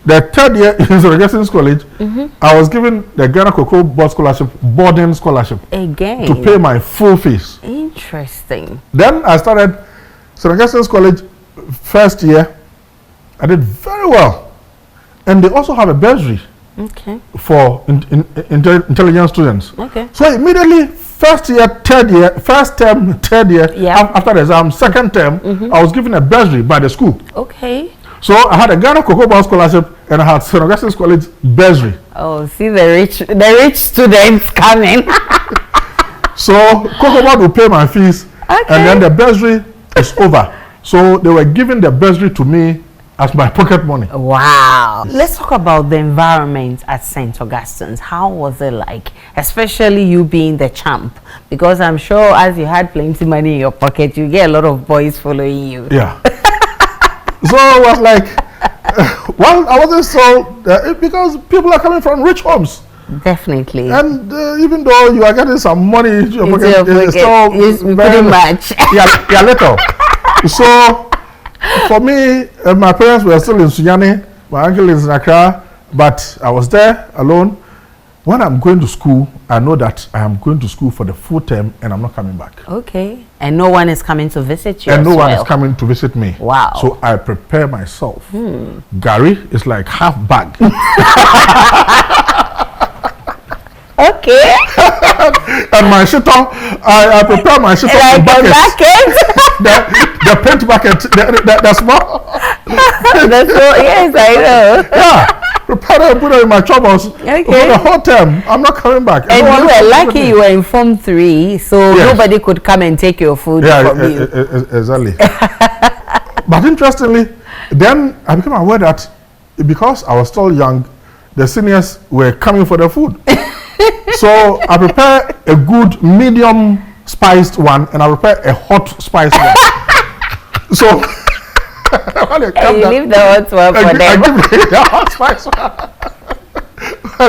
the third year in St. Augustine's College, I was given the Ghana Cocoa Board scholarship, boarding scholarship. Again. To pay my full fees. Interesting. Then I started St. Augustine's College first year. I did very well. And they also have a bursary. Okay. For intelligent students. Okay. So immediately, first term, third year, after the exam, second term, I was given a bursary by the school. Okay. So I had a Ghana Cocoa Board scholarship and I had St. Augustine's College bursary. Oh, see the rich students coming. So Cocoa Board will pay my fees, and then the bursary is over. So they were giving the bursary to me as my pocket money. Wow. Let's talk about the environment at St. Augustine's. How was it like? Especially you being the champ. Because I'm sure as you had plenty money in your pocket, you get a lot of boys following you. Yeah. So I was like, well, I wasn't so, because people are coming from rich homes. Definitely. And even though you are getting some money into your pocket, it's still pretty much. Yeah, little. So for me, my parents were still in Sunyani, my uncle is in Accra, but I was there alone. When I'm going to school, I know that I am going to school for the full term and I'm not coming back. Okay. And no one is coming to visit you. And no one is coming to visit me. Wow. So I prepare myself. Gary is like half bag. Okay. And my shito, I prepare my shito in buckets. The paint bucket, the small. That's so, yes, I know. Yeah. Prepare it and put it in my troubles. Okay. For the whole term. I'm not coming back. And you were lucky you were in Form 3, so nobody could come and take your food from you. Exactly. But interestingly, then I became aware that because I was still young, the seniors were coming for the food. So I prepare a good medium spiced one and I prepare a hot spiced one. So you leave the hot one for them. I give the hot spice one. I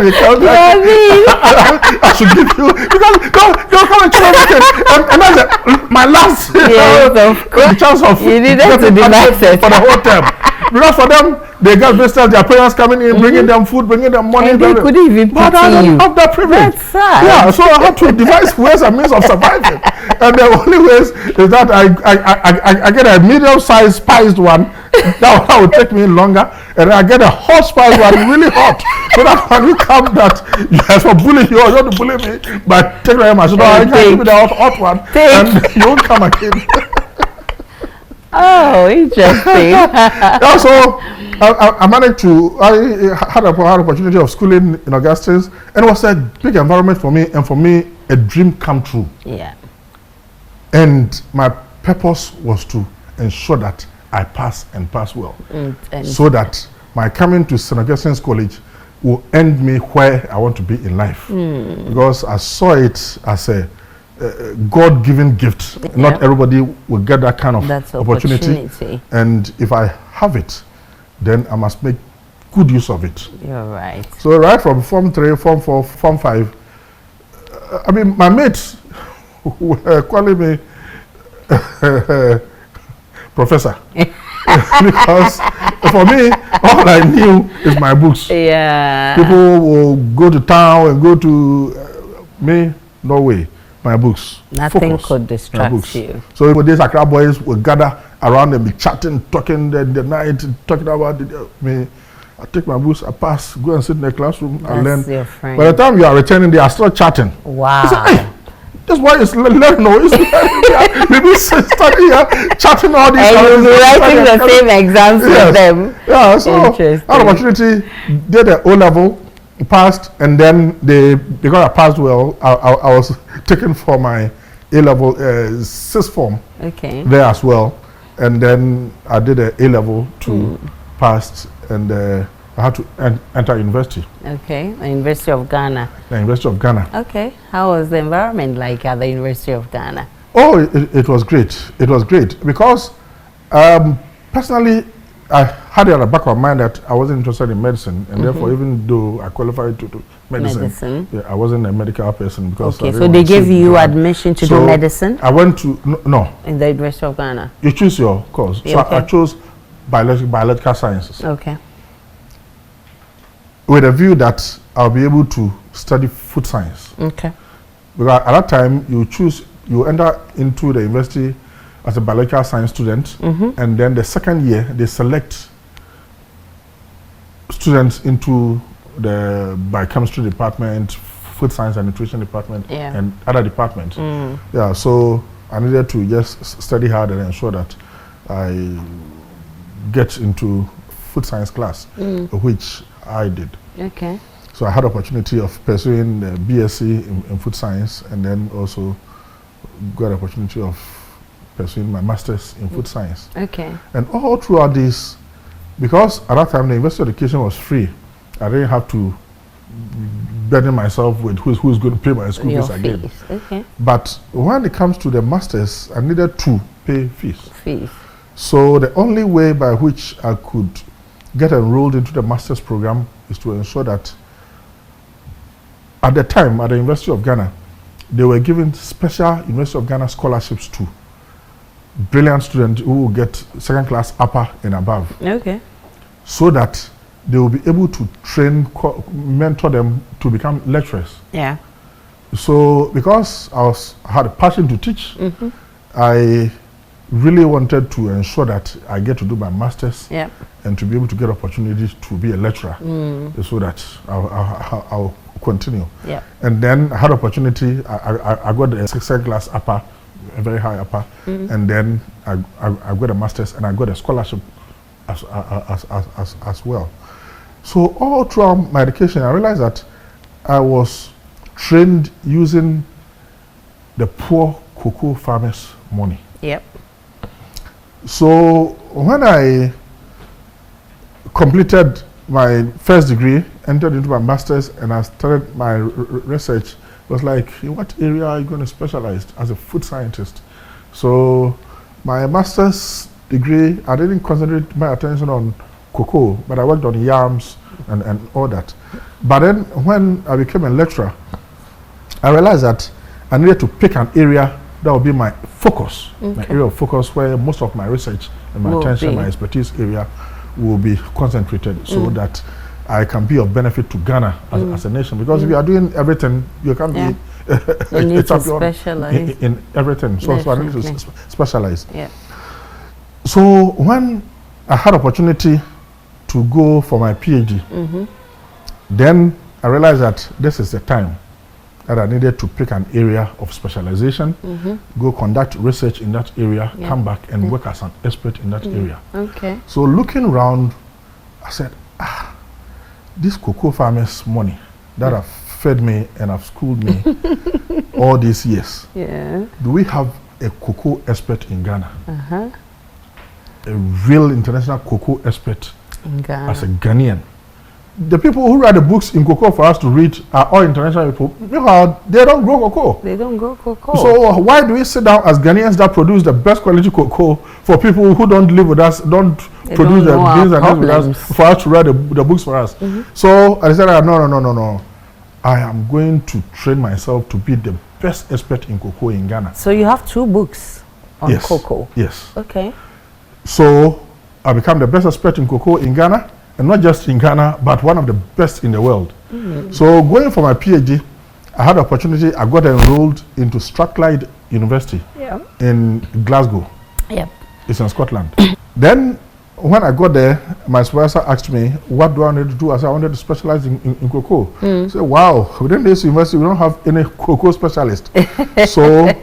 should give you because don't come and chill everything. And that's my last chance of you needed to deny it for the whole term. Because for them, they got visitors, their parents coming in, bringing them food, bringing them money. And they couldn't even but I don't have that privilege. That's sad. Yeah, so I had to devise ways and means of surviving. And the only ways is that I get a medium-sized spiced one. That would take me longer. And I get a hot spiced one, really hot. So that when you come that you have to bully you or you want to bully me, but take my machine, I can give me the hot one. And you won't come again. Oh, interesting. Also, I managed to, I had an opportunity of schooling in Augustine's, and it was a big environment for me, and for me, a dream come true. Yeah. And my purpose was to ensure that I pass and pass well, so that my coming to St. Augustine's College will end me where I want to be in life. Because I saw it as a God-given gift. Yep. Not everybody will get that kind of opportunity. And if I have it, then I must make good use of it. You're right. So right from Form 3, Form 4, Form 5, I mean, my mates were calling me Professor. Because for me, all I knew is my books. Yeah. People will go to town and go to me, no way. My books. Nothing could distract you. So for these Accra boys will gather around and be chatting, talking the night, talking about me. I take my books, I pass, go and sit in the classroom and learn. Your friend. By the time you are returning, they are still chatting. Wow. I say, hey, this boy is learning. Maybe study here, chatting all these. And you'll be writing the same exams with them. Yeah, so that opportunity, did the O-level, passed, and then because I passed well, I was taken for my A-level sixth form there as well, and then I did an A-level to passed, and I had to enter university. Okay, the University of Ghana. The University of Ghana. Okay, how was the environment like at the University of Ghana? Oh, it was great. It was great because personally, I had it at the back of my mind that I wasn't interested in medicine, and therefore, even though I qualified to do medicine. Yeah, I wasn't a medical person because. Okay, so they gave you admission to do medicine? I went to no. In the University of Ghana. You choose your course. So I chose biological sciences. Okay. With a view that I'll be able to study food science. Okay. Because at that time, you enter into the university as a biological science student, and then the second year they select students into the biochemistry department, food science and nutrition department, and other departments. Yeah, so I needed to just study hard and ensure that I get into food science class, which I did. Okay. So I had opportunity of pursuing the BSc in food science, and then also got opportunity of pursuing my master's in food science. Okay. And all throughout this, because at that time the university education was free, I didn't have to burden myself with who's going to pay my school fees again. Okay. But when it comes to the masters, I needed to pay fees. Fees. So the only way by which I could get enrolled into the master's program is to ensure that at the time at the University of Ghana, they were giving special University of Ghana scholarships to brilliant students who will get second class upper and above. Okay. So that they will be able to train, mentor them to become lecturers. Yeah. So because I had a passion to teach, I really wanted to ensure that I get to do my master's and to be able to get opportunities to be a lecturer so that I'll continue. Yeah. And then I had opportunity, I got a second class upper, a very high upper, and then I got a master's and I got a scholarship as well. So all throughout my education, I realized that I was trained using the poor cocoa farmers' money. Yep. So when I completed my first degree, entered into my master's, and I started my research, it was like, in what area are you going to specialize as a food scientist? So my master's degree, I didn't concentrate my attention on cocoa, but I worked on yams and all that. But then when I became a lecturer, I realized that I needed to pick an area that would be my focus, my area of focus, where most of my research and my attention, my expertise area will be concentrated, so that I can be of benefit to Ghana as a nation. Because if you are doing everything, you can't be you need to specialize in everything. So I need to specialize. Yeah. So when I had opportunity to go for my PhD, then I realized that this is the time that I needed to pick an area of specialization, go conduct research in that area, come back and work as an expert in that area. Okay. So looking around, I said, this cocoa farmers' money that have fed me and have schooled me all these years, do we have a cocoa expert in Ghana? A real international cocoa expert in Ghana. As a Ghanaian. The people who write the books in cocoa for us to read are all international people. They don't grow cocoa. They don't grow cocoa. So why do we sit down as Ghanaians that produce the best quality cocoa for people who don't live with us, don't produce the beans and things with us, for us to write the books for us? So I said, no. I am going to train myself to be the best expert in cocoa in Ghana. So you have 2 books on cocoa? Yes. Okay. So I became the best expert in cocoa in Ghana. And not just in Ghana, but one of the best in the world. So going for my PhD, I had the opportunity, I got enrolled into Strathclyde University in Glasgow. Yep. It's in Scotland. Then when I got there, my supervisor asked me, what do I need to do? I said, I wanted to specialize in cocoa. He said, wow, within this university, we don't have any cocoa specialist. So,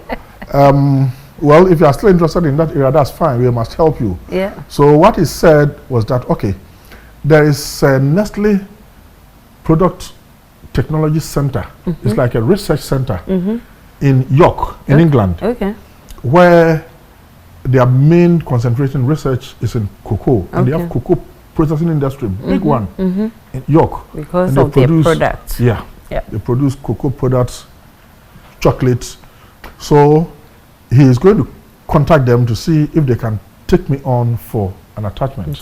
well, if you are still interested in that area, that's fine. We must help you. Yeah. So what he said was that, okay, there is a Nestle Product Technology Center. It's like a research center in York, in England, where their main concentration research is in cocoa. And they have cocoa processing industry, big one, in York. Because of their products. Yeah. They produce cocoa products, chocolates. So he is going to contact them to see if they can take me on for an attachment.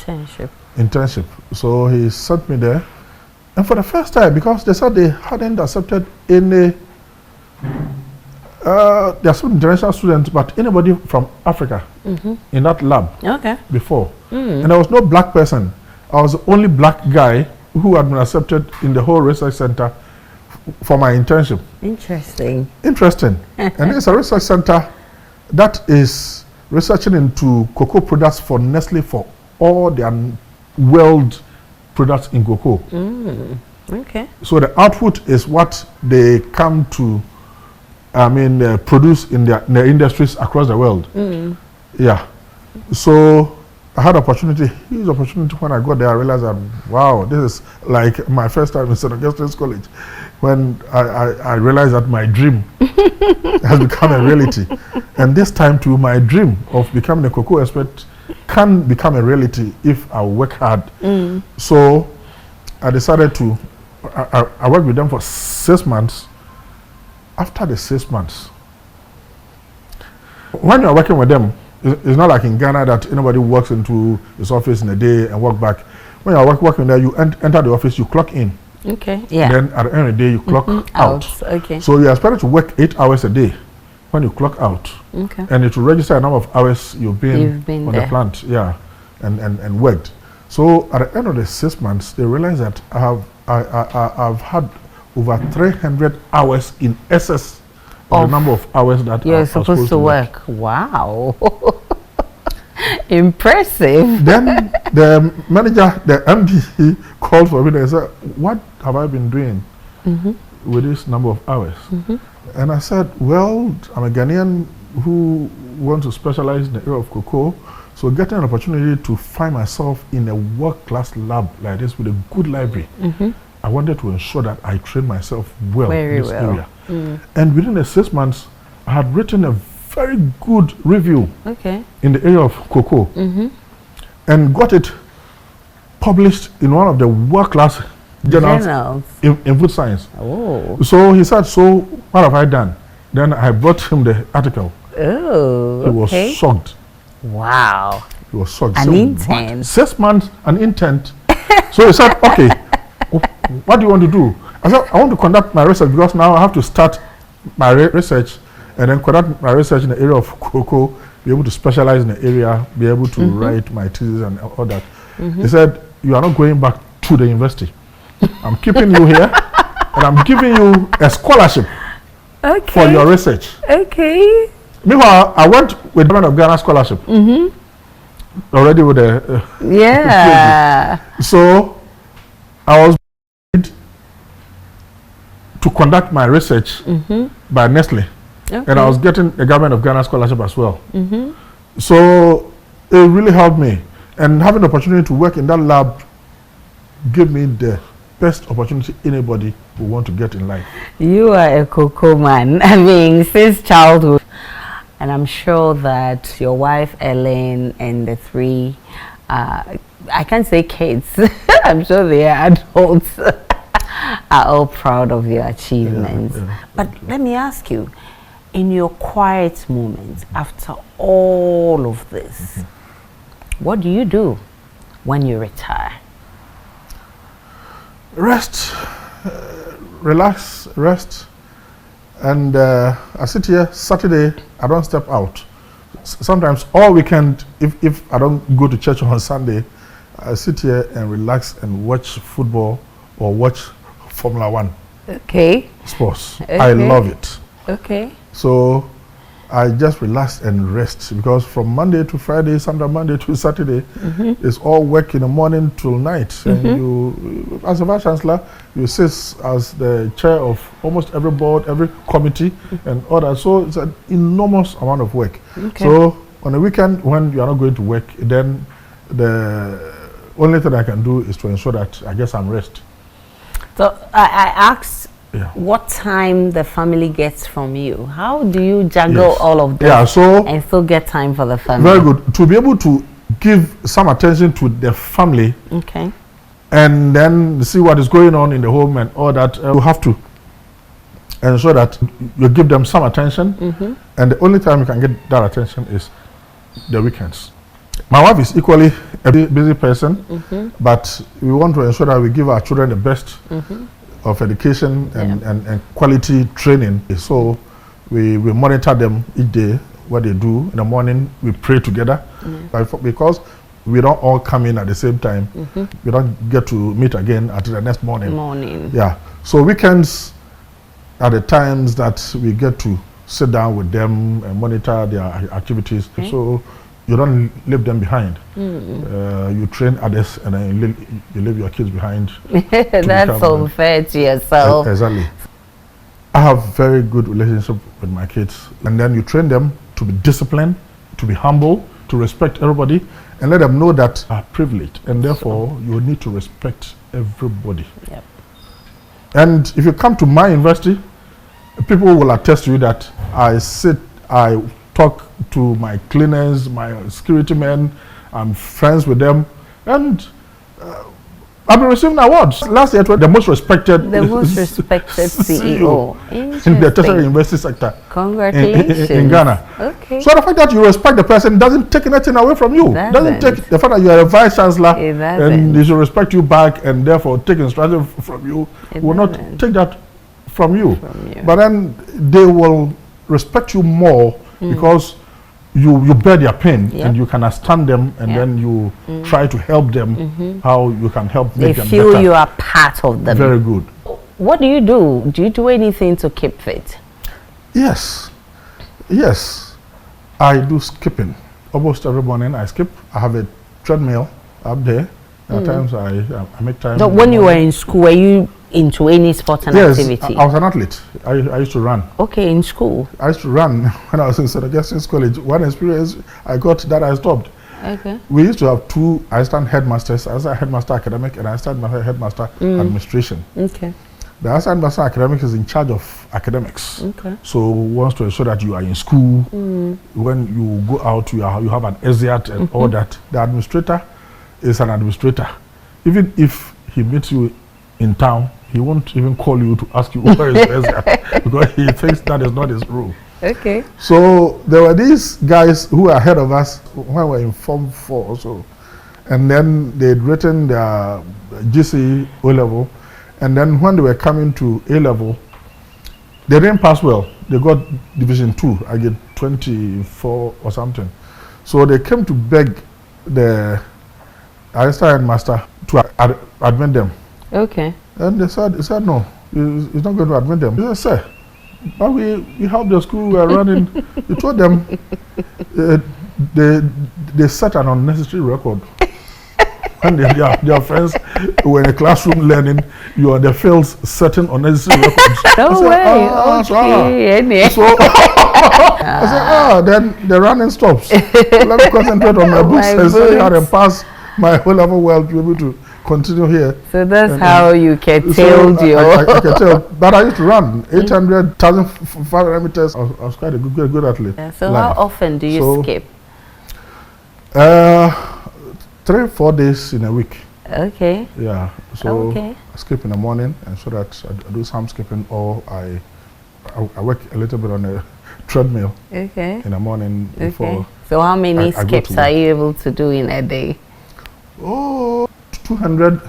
Internship. So he sent me there, and for the first time, because they said they hadn't accepted any they are international students, but anybody from Africa in that lab before. And there was no black person. I was the only black guy who had been accepted in the whole research center for my internship. Interesting. And it's a research center that is researching into cocoa products for Nestle for all their world products in cocoa. So the output is what they come to produce in their industries across the world. Yeah. So I had huge opportunity when I got there. I realized that, wow, this is like my first time in St. Augustine's College, when I realized that my dream has become a reality. And this time too, my dream of becoming a cocoa expert can become a reality if I work hard. So I decided to, I worked with them for 6 months. After the 6 months, when you're working with them, it's not like in Ghana that anybody walks into his office in a day and walk back. When you're working there, you enter the office, you clock in. Okay, yeah. Then at the end of the day, you clock out. Okay. So you're expected to work 8 hours a day when you clock out. Okay. And it will register a number of hours you've been on there. the plant, yeah, and worked. So at the end of the 6 months, they realized that I've had over 300 hours in excess of the number of hours that you're supposed to work. Wow. Impressive. Then the manager, the MD, he called for me and said, what have I been doing with this number of hours? And I said, well, I'm a Ghanaian who wants to specialize in the area of cocoa. So getting an opportunity to find myself in a world-class lab like this with a good library, I wanted to ensure that I train myself well in this area. And within the 6 months, I had written a very good review in the area of cocoa and got it published in one of the world-class journals in food science. So he said, so what have I done? Then I brought him the article. He was shocked. Wow. He was shocked. An intent. What? 6 months, an intent. So he said, okay, what do you want to do? I said, I want to conduct my research because now I have to start my research and then conduct my research in the area of cocoa, be able to specialize in the area, be able to write my thesis and all that. He said, you are not going back to the university. I'm keeping you here and I'm giving you a scholarship for your research. Okay. Meanwhile, I went with the Government of Ghana scholarship. Already with the so I was to conduct my research by Nestle, and I was getting a Government of Ghana scholarship as well. So it really helped me, and having the opportunity to work in that lab gave me the best opportunity anybody would want to get in life. You are a cocoa man. I mean, since childhood. And I'm sure that your wife, Ellen, and the three, I can't say kids, I'm sure they are adults, are all proud of your achievements. But let me ask you, in your quiet moments, after all of this, what do you do when you retire? Rest, relax, rest. And I sit here Saturday, I don't step out. Sometimes all weekend, if I don't go to church on Sunday, I sit here and relax and watch football or watch Formula 1. Sports. I love it. So I just relax and rest because from Monday to Friday, sometimes Monday to Saturday, it's all work in the morning till night. And you, as a Vice Chancellor, you sit as the chair of almost every board, every committee, and all that. So it's an enormous amount of work. So on the weekend, when you are not going to work, then the only thing I can do is to ensure that I get some rest. So I asked what time the family gets from you. How do you juggle all of this and still get time for the family? Very good. To be able to give some attention to the family and then see what is going on in the home and all that, you have to ensure that you give them some attention, and the only time you can get that attention is the weekends. My wife is equally a busy person, but we want to ensure that we give our children the best of education and quality training. So we monitor them each day, what they do. In the morning, we pray together, because we don't all come in at the same time. We don't get to meet again at the next morning. Yeah. So weekends are the times that we get to sit down with them and monitor their activities. So you don't leave them behind. You train others and then you leave your kids behind. That's unfair to yourself. Exactly. I have very good relationship with my kids, and then you train them to be disciplined, to be humble, to respect everybody and let them know that are privileged, and therefore you need to respect everybody. Yep. And if you come to my university, people will attest to you that I talk to my cleaners, my security men, I'm friends with them, and I've been receiving awards. Last year, the most respected CEO in the tertiary university sector. Congratulations. In Ghana. Okay. So the fact that you respect the person doesn't take anything away from you. Doesn't take the fact that you are a vice chancellor and they should respect you back and therefore take instruction from you. Will not take that from you. But then they will respect you more because you bear their pain and you can understand them, and then you try to help them how you can help make them better. They feel you are part of them. Very good. What do you do? Do you do anything to keep fit? Yes. I do skipping. Almost every morning I skip. I have a treadmill up there. At times I make time. So when you were in school, were you into any sport and activity? I was an athlete. I used to run. Okay, in school. I used to run when I was in St. Augustine's College. One experience I got that I stopped. Okay. We used to have two assistant headmasters, assistant headmaster academic and assistant headmaster administration. Okay. The assistant master academic is in charge of academics. Okay. So wants to ensure that you are in school. When you go out, you have an exit and all that. The administrator is an administrator. Even if he meets you in town, he won't even call you to ask you where is the exit because he thinks that is not his rule. Okay. So there were these guys who were ahead of us when we were in Form 4 also. And then they'd written their GCE O-level. And then when they were coming to A-level, they didn't pass well. They got Division 2. I get 24 or something. So they came to beg the assistant headmaster to admit them. Okay. And they said no, he's not going to admit them. He said, sir, but we helped the school we are running. You told them they set an unnecessary record. When their friends were in a classroom learning, you are the fields setting unnecessary records. No way. So I said, then the running stops. Let me concentrate on my books and study hard and pass my whole level well to be able to continue here. So that's how you curtailed your... I curtailed. But I used to run 800, 1,500 meters. I was quite a good athlete. Yeah, so how often do you skip? 3-4 days in a week. Okay. Yeah. So I skip in the morning, and so that I do some skipping, or I work a little bit on a treadmill. Okay. In the morning before. So how many skips are you able to do in a day? Oh, 200.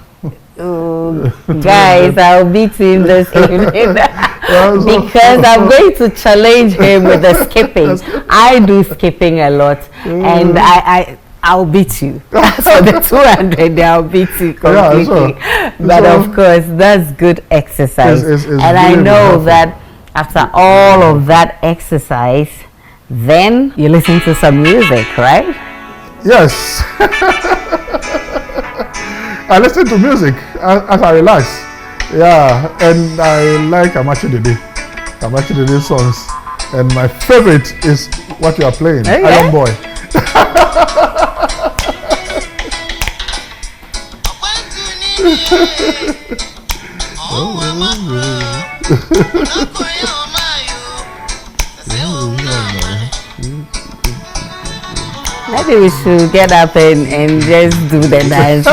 Oh, guys, I'll beat him this evening because I'm going to challenge him with the skipping. I do skipping a lot, and I'll beat you. So the 200, I'll beat you completely. But of course, that's good exercise. It's and I know that after all of that exercise, then you listen to some music, right? Yes. I listen to music as I relax. Yeah, and I like Amachi Dede songs. And my favorite is what you are playing, Iron Boy. Maybe we should get up and just do the dance.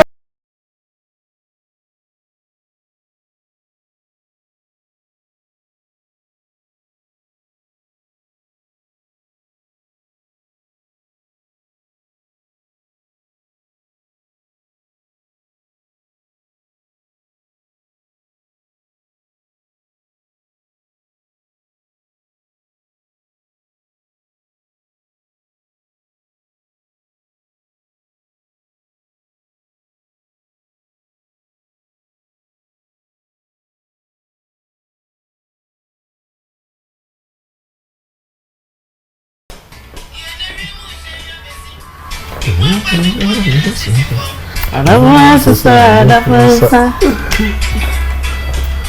I don't want to start that person.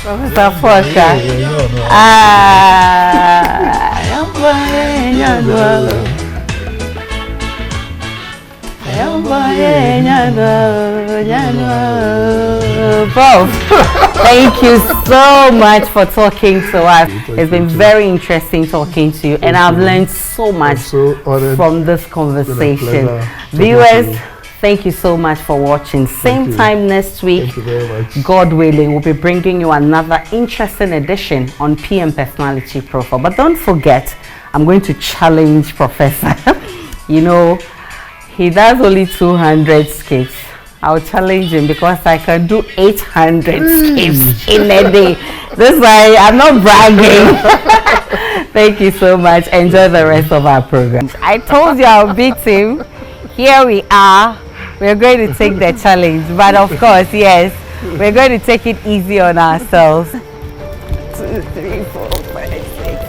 Professor Afoakwa. I'm Prof, thank you so much for talking to us. It's been very interesting talking to you, and I've learned so much from this conversation. Viewers, thank you so much for watching. Same time next week. Thank you very much. God willing, we'll be bringing you another interesting edition on PM Personality Profile. But don't forget, I'm going to challenge Professor. You know, he does only 200 skips. I'll challenge him because I can do 800 skips in a day. That's why I'm not bragging. Thank you so much. Enjoy the rest of our program. I told you I'll beat him. Here we are. We're going to take the challenge. But of course, yes, we're going to take it easy on ourselves. 2, 3, 4, 5, 6.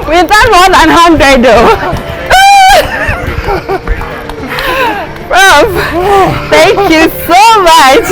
We've done more than 100 though. Prof, thank you so much.